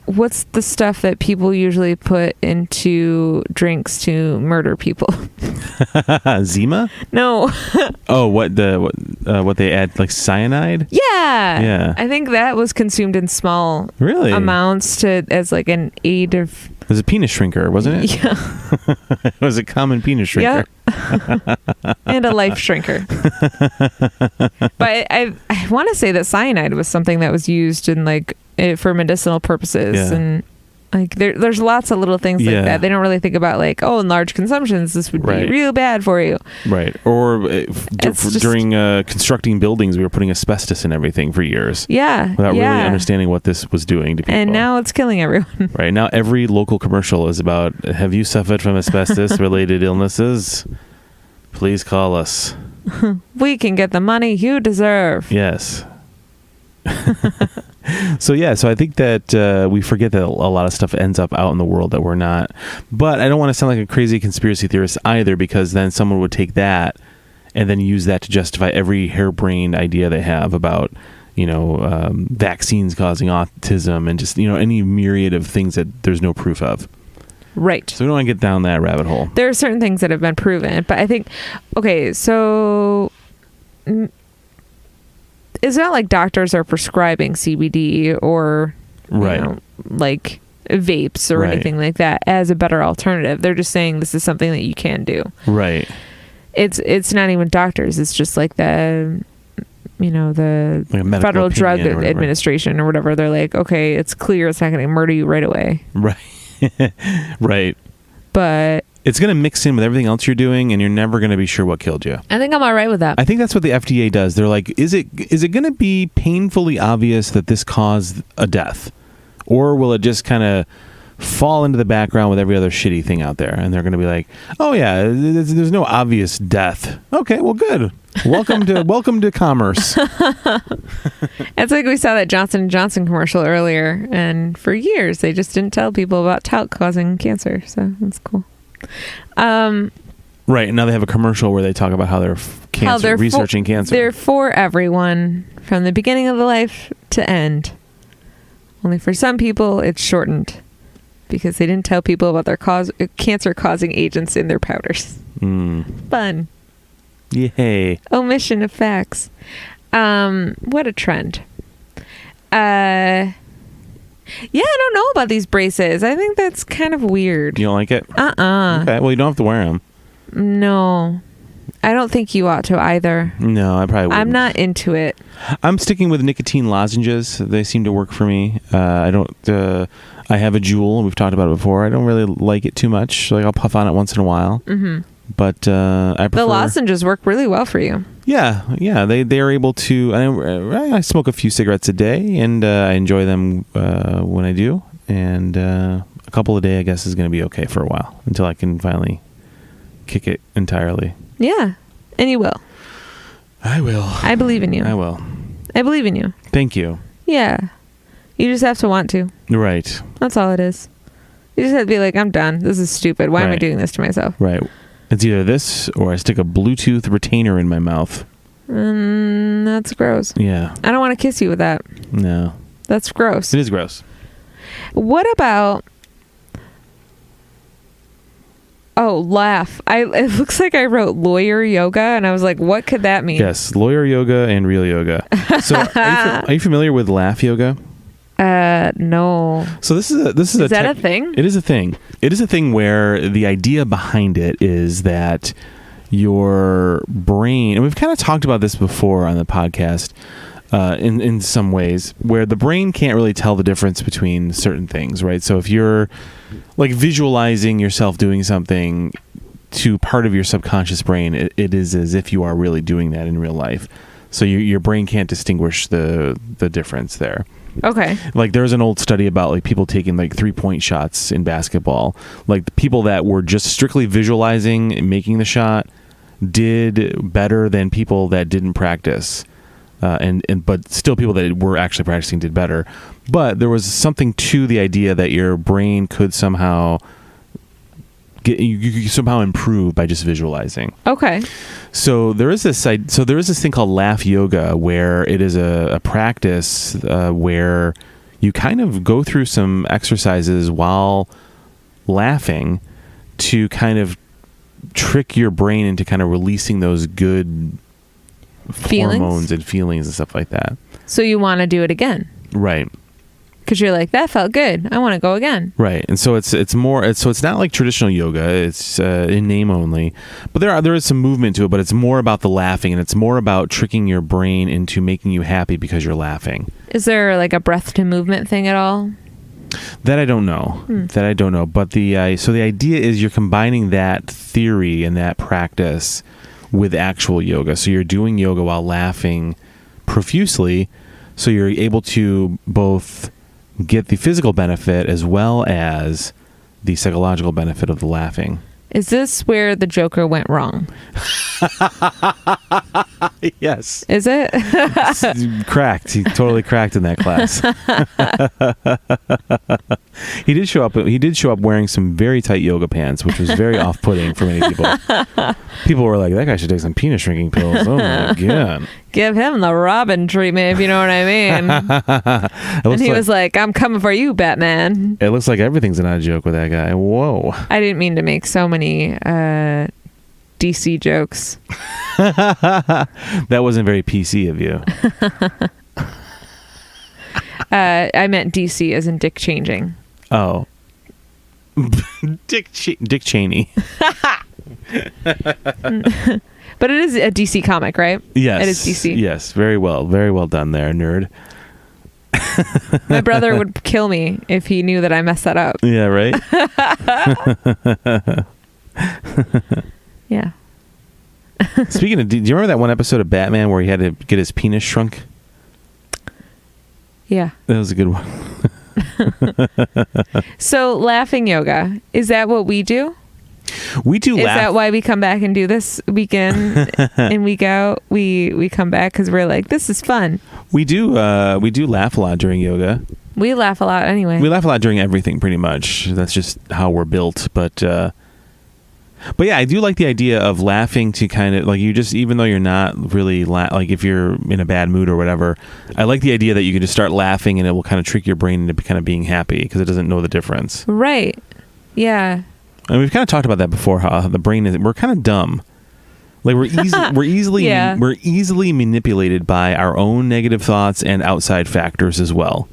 What's the stuff that people usually put into drinks to murder people? Zima? No. Oh, what they add, like cyanide? Yeah. Yeah. I think that was consumed in small amounts as like an aid of. It was a penis shrinker, wasn't it? Yeah. It was a common penis shrinker. Yep. And a life shrinker. But I want to say that cyanide was something that was used in for medicinal purposes. Yeah. And like there's lots of little things like that. They don't really think about in large consumptions, this would be real bad for you. Right. Or during constructing buildings, we were putting asbestos in everything for years. Yeah. Without really understanding what this was doing to people. And now it's killing everyone. Right. Now every local commercial is about, have you suffered from asbestos-related illnesses? Please call us. We can get the money you deserve. Yes. So I think that we forget that a lot of stuff ends up out in the world that we're not. But I don't want to sound like a crazy conspiracy theorist either, because then someone would take that and then use that to justify every harebrained idea they have about, vaccines causing autism and just, any myriad of things that there's no proof of. Right. So we don't want to get down that rabbit hole. There are certain things that have been proven, but I think, so it's not like doctors are prescribing CBD or like vapes or anything like that as a better alternative. They're just saying this is something that you can do. Right. It's not even doctors. It's just like the Federal Drug Administration or whatever. They're like, okay, it's clear it's not going to murder you right away. Right. Right. But it's going to mix in with everything else you're doing, and you're never going to be sure what killed you. I think I'm all right with that. I think that's what the FDA does. They're like, is it going to be painfully obvious that this caused a death? Or will it just kind of fall into the background with every other shitty thing out there? And they're going to be like, oh yeah, there's no obvious death. Okay, well, good. Welcome to commerce. It's like we saw that Johnson & Johnson commercial earlier, and for years they just didn't tell people about talc causing cancer. So that's cool. Right, and now they have a commercial where they talk about how they're researching cancer. They're for everyone from the beginning of the life to end. Only for some people it's shortened because they didn't tell people about their cancer-causing agents in their powders. Fun. Yay. Omission of facts. What a trend. Yeah, I don't know about these braces. I think that's kind of weird. You don't like it? Okay, well, you don't have to wear them. No. I don't think you ought to either. No, I probably wouldn't. I'm not into it. I'm sticking with nicotine lozenges. They seem to work for me. I have a Juul. We've talked about it before. I don't really like it too much. Like, I'll puff on it once in a while. Mm-hmm. But I prefer... The lozenges work really well for you. Yeah. They are able to... I smoke a few cigarettes a day, and I enjoy them when I do. And a couple a day, I guess, is going to be okay for a while until I can finally kick it entirely. Yeah, and you will. I will. I believe in you. I will. I believe in you. Thank you. Yeah. You just have to want to. Right. That's all it is. You just have to be like, I'm done. This is stupid. Why am I doing this to myself? Right. It's either this or I stick a Bluetooth retainer in my mouth. That's gross. Yeah. I don't want to kiss you with that. No. That's gross. It is gross. What about... Oh, laugh. It looks like I wrote lawyer yoga, and I was like, what could that mean? Yes, lawyer yoga and real yoga. So are you familiar with laugh yoga? No. So this is that a thing? It is a thing. It is a thing where the idea behind it is that your brain, and we've kind of talked about this before on the podcast, in some ways, where the brain can't really tell the difference between certain things, right? So if you're like visualizing yourself doing something to part of your subconscious brain, it is as if you are really doing that in real life. So your brain can't distinguish the difference there. Okay. Like there's an old study about like people taking like 3-point shots in basketball. Like the people that were just strictly visualizing and making the shot did better than people that didn't practice. But still people that were actually practicing did better. But there was something to the idea that your brain could somehow you could somehow improve by just visualizing. Okay. So there is this thing called laugh yoga, where it is a practice where you kind of go through some exercises while laughing to kind of trick your brain into kind of releasing those good hormones and feelings and stuff like that. So you want to do it again. Right. Because you're like, that felt good. I want to go again. Right. And so it's not like traditional yoga. It's in name only. But there is some movement to it, but it's more about the laughing, and it's more about tricking your brain into making you happy because you're laughing. Is there like a breath to movement thing at all? That I don't know. But the idea is you're combining that theory and that practice with actual yoga. So you're doing yoga while laughing profusely, so you're able to both get the physical benefit as well as the psychological benefit of the laughing. Is this where the Joker went wrong? Yes. Is it? Cracked. He totally cracked in that class. He did show up wearing some very tight yoga pants, which was very off-putting for many people. People were like, that guy should take some penis shrinking pills. Oh my God. Give him the Robin treatment, if you know what I mean. And he was like, I'm coming for you, Batman. It looks like everything's not a joke with that guy. Whoa. I didn't mean to make so many DC jokes. That wasn't very PC of you. I meant DC as in dick changing. Oh. Dick Cheney. But it is a DC comic, right? Yes. It is DC. Yes. Very well done there, nerd. My brother would kill me if he knew that I messed that up. Yeah, right? Yeah. Speaking of, do you remember that one episode of Batman where he had to get his penis shrunk? Yeah. That was a good one. So laughing yoga, is that what we do? We do. Is that why we come back and do this week in and week out? We come back because we're like, this is fun. We do laugh a lot during yoga. We laugh a lot anyway. We laugh a lot during everything, pretty much. That's just how we're built. But yeah, I do like the idea of laughing to kind of like, you just, even though you're not really like if you're in a bad mood or whatever, I like the idea that you can just start laughing and it will kind of trick your brain into kind of being happy because it doesn't know the difference. Right. Yeah. And we've kind of talked about that before, how the brain is, we're kind of dumb. Like we're easily manipulated by our own negative thoughts and outside factors as well.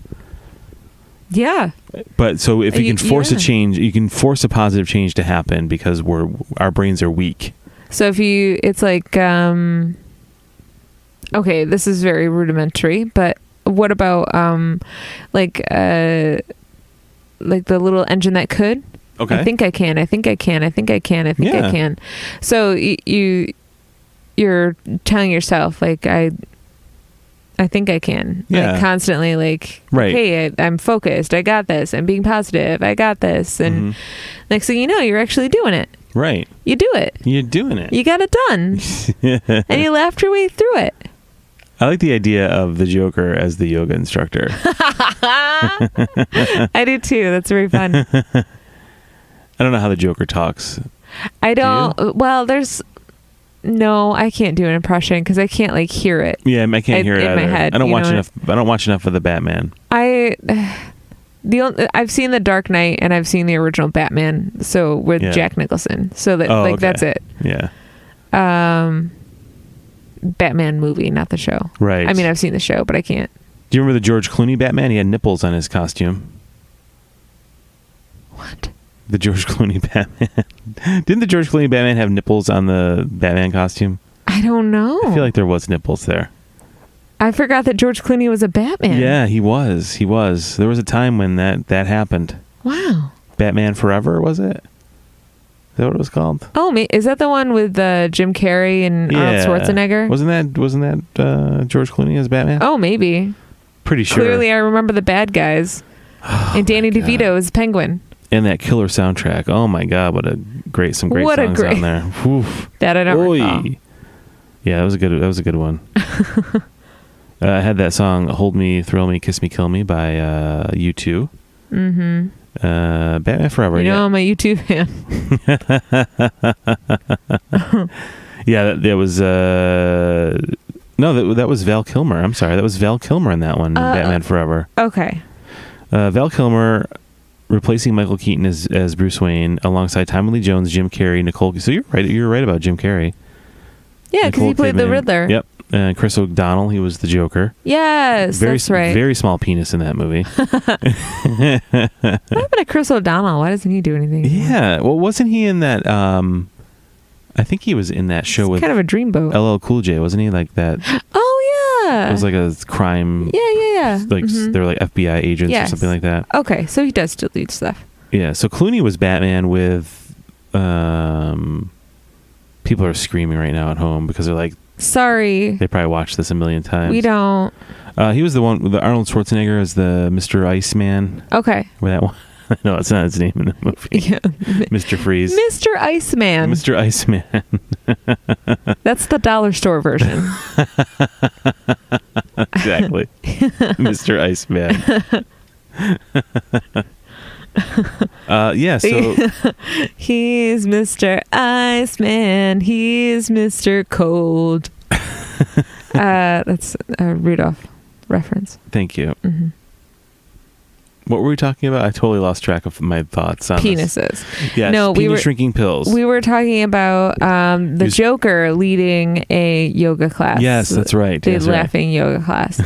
Yeah. But so if you can force a change, you can force a positive change to happen because our brains are weak. So it's like, okay, this is very rudimentary, but what about like the little engine that could? Okay. I think I can. So you're telling yourself like I think I can. Yeah. Like constantly like, right. Hey, I'm focused. I got this. I'm being positive. I got this. And next thing you know, you're actually doing it. Right. You do it. You're doing it. You got it done. And you laughed your way through it. I like the idea of the Joker as the yoga instructor. I do too. That's very fun. I don't know how the Joker talks. I don't. Well, no, I can't do an impression because I can't like hear it. Yeah, I can't hear it in either. my head. I don't watch enough. I don't watch enough of the Batman. I've seen The Dark Knight and I've seen the original Batman. So with Jack Nicholson. So that okay. That's it. Yeah. Batman movie, not the show. Right. I mean, I've seen the show, but I can't. Do you remember the George Clooney Batman? He had nipples on his costume. What? The George Clooney Batman. Didn't the George Clooney Batman have nipples on the Batman costume? I don't know. I feel like there was nipples there. I forgot that George Clooney was a Batman. Yeah, he was. He was. There was a time when that happened. Wow. Batman Forever, was it? Is that what it was called? Oh, is that the one with Jim Carrey and Arnold Schwarzenegger? Wasn't that George Clooney as Batman? Oh, maybe. Pretty sure. Clearly, I remember the bad guys. And Danny DeVito is Penguin. And that killer soundtrack. Oh my God, some great songs on there. Oof. That I don't recall. Yeah, that was a good one. I had that song "Hold Me, Thrill Me, Kiss Me, Kill Me" by U2. Mm-hmm. Batman Forever. You know, I'm a U2 fan. Yeah, that was no, that was Val Kilmer. I'm sorry, that was Val Kilmer in that one. Batman Forever. Okay. Val Kilmer replacing Michael Keaton as Bruce Wayne alongside Tommy Lee Jones, Jim Carrey, Nicole. So you're right. You're right about Jim Carrey. Yeah, because he played the Riddler. Yep. Chris O'Donnell, he was the Joker. Yes, that's right. Very small penis in that movie. What happened to Chris O'Donnell? Why doesn't he do anything anymore? Yeah. Well, wasn't he in that? I think he was in that show with kind of a dreamboat. LL Cool J, wasn't he? Like that. Oh yeah. It was like a crime. Yeah. Like they're like FBI agents or something like that. Okay, so he does still do stuff. Yeah. So Clooney was Batman with. People are screaming right now at home because they're like. Sorry. They probably watched this a million times. We don't. He was the one with Arnold Schwarzenegger as the Mr. Iceman. Okay. Where that one? No, it's not his name in the movie. Yeah. Mr. Freeze. Mr. Iceman. Mr. Iceman. That's the dollar store version. Exactly. Mr. Iceman. Yeah, so he's Mr. Iceman. He's Mr. Cold. That's a Rudolph reference. Thank you. Mm-hmm. What were we talking about? I totally lost track of my thoughts on penises. Yes, no, penis shrinking pills. We were talking about the Joker leading a yoga class. Yes, that's right. The laughing yoga class.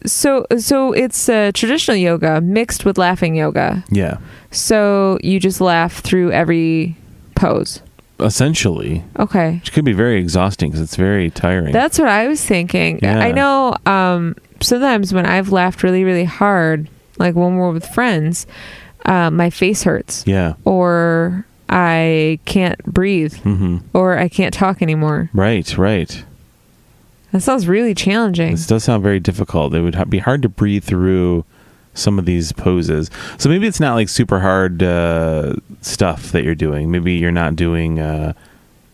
So it's traditional yoga mixed with laughing yoga. Yeah. So you just laugh through every pose. Essentially. Okay. Which could be very exhausting because it's very tiring. That's what I was thinking. Yeah. I know sometimes when I've laughed really, really hard, like when we're with friends, my face hurts. Yeah. Or I can't breathe. Mm-hmm. Or I can't talk anymore. Right. That sounds really challenging. This does sound very difficult. It would be hard to breathe through some of these poses. So maybe it's not like super hard stuff that you're doing. Maybe you're not doing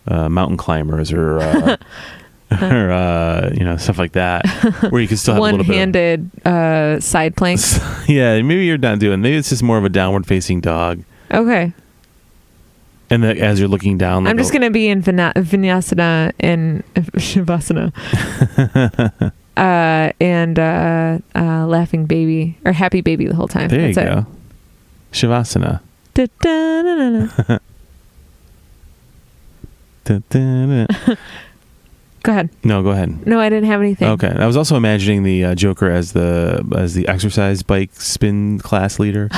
mountain climbers or stuff like that, where you can still have one-handed side planks. Yeah, maybe you're not doing. Maybe it's just more of a downward-facing dog. Okay. And as you're looking down, like I'm just gonna be in Vinyasana and Shavasana, and laughing baby or happy baby the whole time. There you go. Shavasana. Go ahead. No, go ahead. No, I didn't have anything. Okay, I was also imagining the Joker as the exercise bike spin class leader.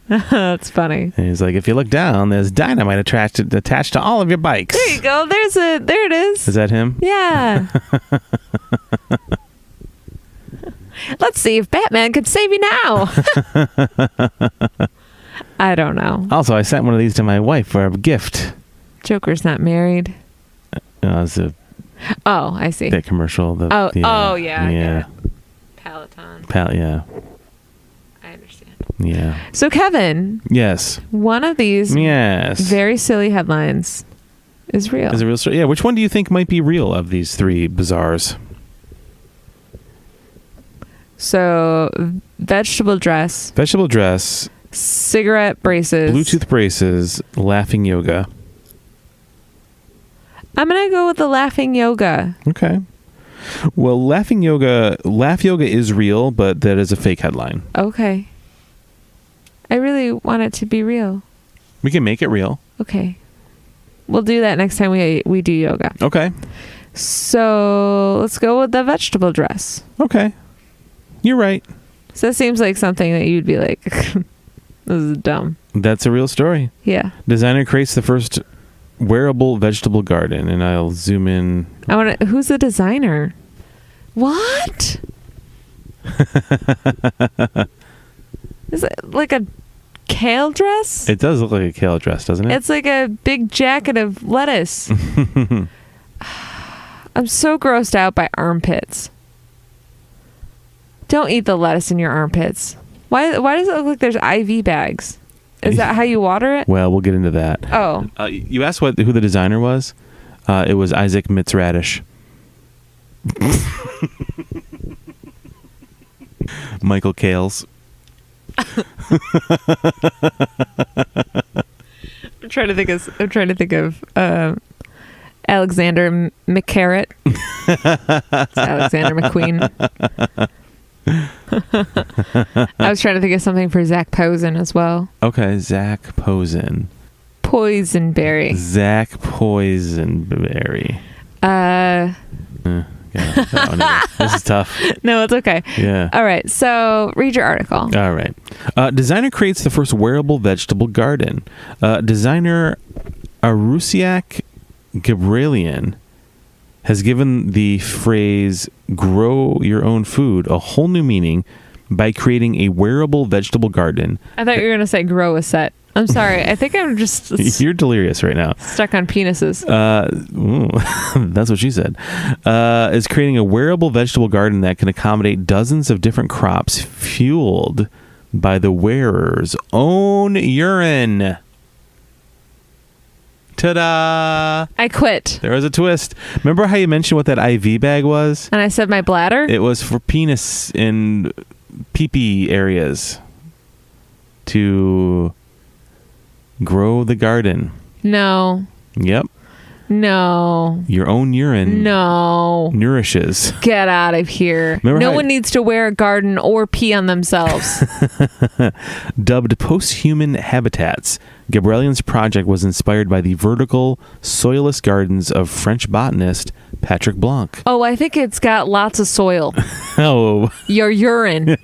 That's funny. And he's like, if you look down, there's dynamite attached to all of your bikes. There you go. There it is. Is that him? Yeah. Let's see if Batman could save you now. I don't know. Also, I sent one of these to my wife for a gift. Joker's not married. It's I see. That commercial. Yeah. Peloton. Yeah. I understand. Yeah. So, Kevin. Yes. One of these very silly headlines is real. Is a real story? Yeah. Which one do you think might be real of these three bizarres? So, vegetable dress. Cigarette braces. Bluetooth braces. Laughing yoga. I'm going to go with the laughing yoga. Okay. Well, laugh yoga is real, but that is a fake headline. Okay. I really want it to be real. We can make it real. Okay. We'll do that next time we do yoga. Okay. So let's go with the vegetable dress. Okay. You're right. So that seems like something that you'd be like, this is dumb. That's a real story. Yeah. Designer creates the first wearable vegetable garden, and I'll zoom in. Who's the designer? What? Is it like a kale dress? It does look like a kale dress, doesn't it? It's like a big jacket of lettuce. I'm so grossed out by armpits. Don't eat the lettuce in your armpits. Why does it look like there's IV bags? Is that how you water it? Well, we'll get into that. Oh. You asked who the designer was? It was Isaac Mitzradish. Michael Kales. I'm trying to think of Alexander McCarrot. It's Alexander McQueen. I was trying to think of something for Zach Posen as well. Okay, Zach Posen. Poisonberry. Zach Poisonberry. This is tough. No, it's okay. Yeah. All right. So read your article. All right. Designer creates the first wearable vegetable garden. Designer Arusiak Gabrielian has given the phrase "grow your own food" a whole new meaning by creating a wearable vegetable garden. I thought you were going to say grow a set. I'm sorry. I think I'm just... You're delirious right now. Stuck on penises. That's what she said. Is creating a wearable vegetable garden that can accommodate dozens of different crops fueled by the wearer's own urine. Ta-da! I quit. There was a twist. Remember how you mentioned what that IV bag was? And I said my bladder? It was for penis and pee-pee areas to grow the garden. No. Yep. No. Your own urine. No. Nourishes. Get out of here. No one needs to wear a garden or pee on themselves. Dubbed post-human habitats, Gabrielian's project was inspired by the vertical, soilless gardens of French botanist Patrick Blanc. Oh, I think it's got lots of soil. Oh. Your urine.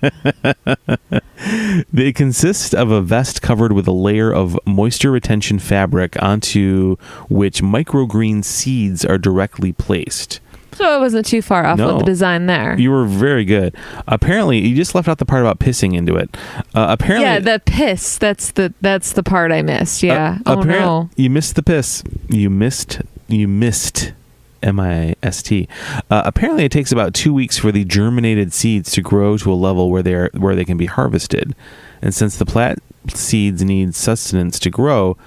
They consist of a vest covered with a layer of moisture retention fabric onto which microgreen seeds are directly placed. So I wasn't too far off with the design there. You were very good. Apparently, you just left out the part about pissing into it. Apparently, yeah, the piss. That's the part I missed. Yeah. Oh no. You missed the piss. You missed. MIST. Apparently, it takes about 2 weeks for the germinated seeds to grow to a level where they can be harvested. And since the plant seeds need sustenance to grow,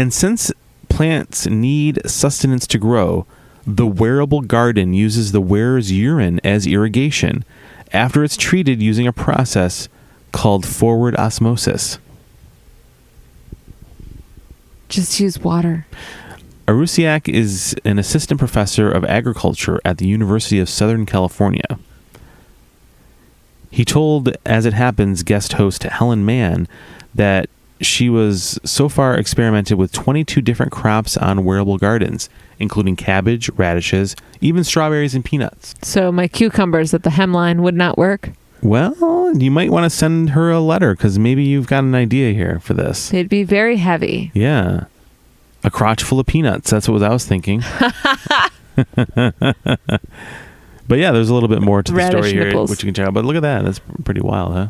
since plants need sustenance to grow, the wearable garden uses the wearer's urine as irrigation after it's treated using a process called forward osmosis. Just use water. Arusiak is an assistant professor of agriculture at the University of Southern California. He told As It Happens guest host Helen Mann that she was so far experimented with 22 different crops on wearable gardens, including cabbage, radishes, even strawberries and peanuts. So my cucumbers at the hemline would not work? Well, you might want to send her a letter because maybe you've got an idea here for this. They'd be very heavy. Yeah. A crotch full of peanuts. That's what I was thinking. But yeah, there's a little bit more to the story here, which you can check out. But look at that. That's pretty wild, huh?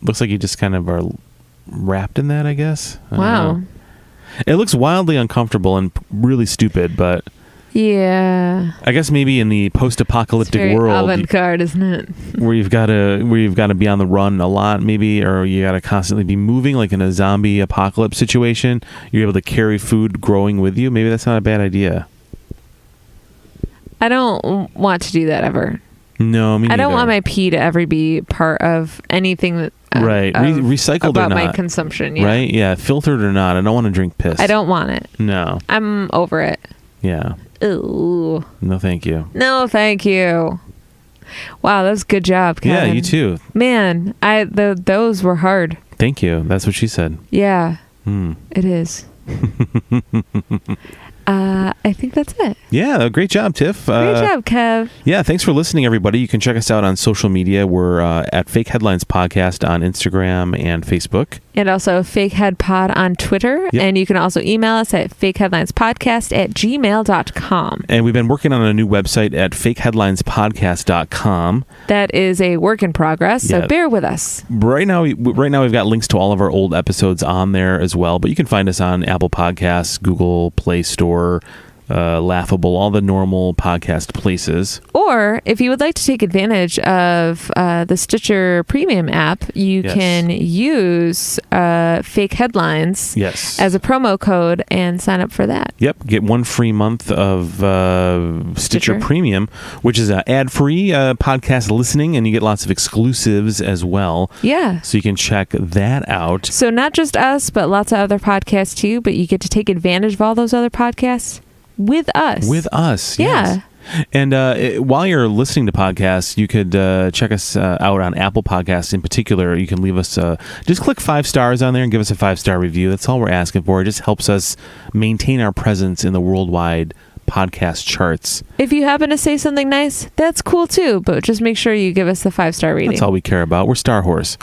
Looks like you just kind of are wrapped in that, I guess. Wow. It looks wildly uncomfortable and really stupid, but yeah, I guess maybe in the post-apocalyptic world, avant-garde, isn't it? where you've got to be on the run a lot, maybe, or you got to constantly be moving, like in a zombie apocalypse situation. You're able to carry food growing with you. Maybe that's not a bad idea. I don't want to do that ever. No, me neither. I don't want my pee to ever be part of anything that right, recycled about or not, my consumption. Yeah. Right? Yeah, filtered or not. I don't want to drink piss. I don't want it. No, I'm over it. Yeah. Ooh. No, thank you. No, thank you. Wow, that was a good job, Kevin. Yeah, you too. Man, those were hard. Thank you. That's what she said. Yeah. It is. I think that's it. Yeah, great job, Tiff. Great job, Kev. Yeah, thanks for listening, everybody. You can check us out on social media. We're at Fake Headlines Podcast on Instagram and Facebook. And also FakeHeadPod on Twitter. Yep. And you can also email us at fakeheadlinespodcast@gmail.com. And we've been working on a new website at fakeheadlinespodcast.com. That is a work in progress, so bear with us. Right now we've got links to all of our old episodes on there as well, but you can find us on Apple Podcasts, Google Play Store, Laughable, all the normal podcast places. Or if you would like to take advantage of the Stitcher Premium app, you can use Fake Headlines as a promo code and sign up for that. Yep. Get 1 free month of Stitcher Premium, which is ad-free podcast listening, and you get lots of exclusives as well. Yeah. So you can check that out. So not just us, but lots of other podcasts too, but you get to take advantage of all those other podcasts. With us. With us, yes. Yeah. And while you're listening to podcasts, you could check us out on Apple Podcasts in particular. You can leave us, just click 5 stars on there and give us a 5-star review. That's all we're asking for. It just helps us maintain our presence in the worldwide podcast charts. If you happen to say something nice, that's cool too, but just make sure you give us the 5-star rating. That's all we care about. We're Star Horse.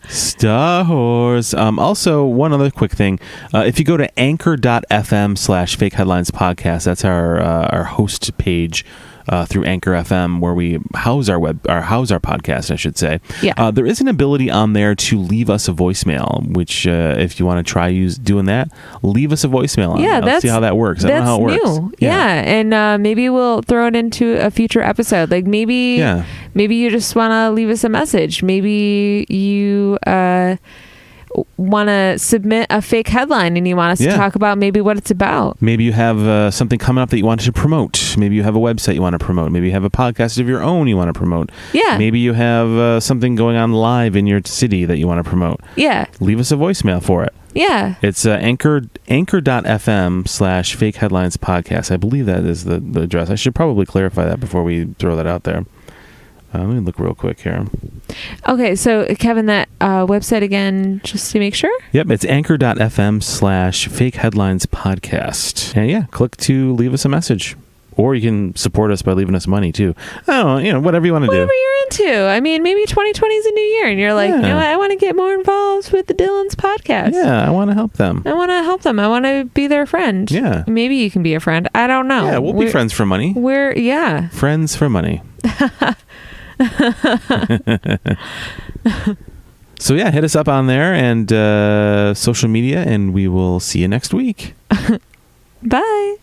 Star Horse. Also, one other quick thing. If you go to anchor.fm/fake headlines podcast, that's our host page through Anchor FM, where we house our podcast, I should say. Yeah. There is an ability on there to leave us a voicemail, which if you want to try doing that, leave us a voicemail on it. Let's see how that works. I don't know how it works. New. Yeah. And maybe we'll throw it into a future episode. Like maybe you just want to leave us a message. Maybe you want to submit a fake headline and you want us to talk about maybe what it's about. Maybe you have something coming up that you want to promote. Maybe you have a website you want to promote. Maybe you have a podcast of your own you want to promote. Yeah. Maybe you have something going on live in your city that you want to promote. Yeah. Leave us a voicemail for it. Yeah. It's anchor.fm/fake headlines podcast. I believe that is the address. I should probably clarify that before we throw that out there. Let me look real quick here. Okay, so Kevin, that website again, just to make sure? Yep, it's anchor.fm/fake headlines podcast. And click to leave us a message. Or you can support us by leaving us money too. Oh, whatever you want to do. Whatever you're into. I mean, maybe 2020 is a new year and you're like, you know what, I want to get more involved with the Dillons podcast. Yeah, I want to help them. I want to be their friend. Yeah. Maybe you can be a friend. I don't know. Yeah, we'll be friends for money. Friends for money. So hit us up on there and social media, and we will see you next week. Bye.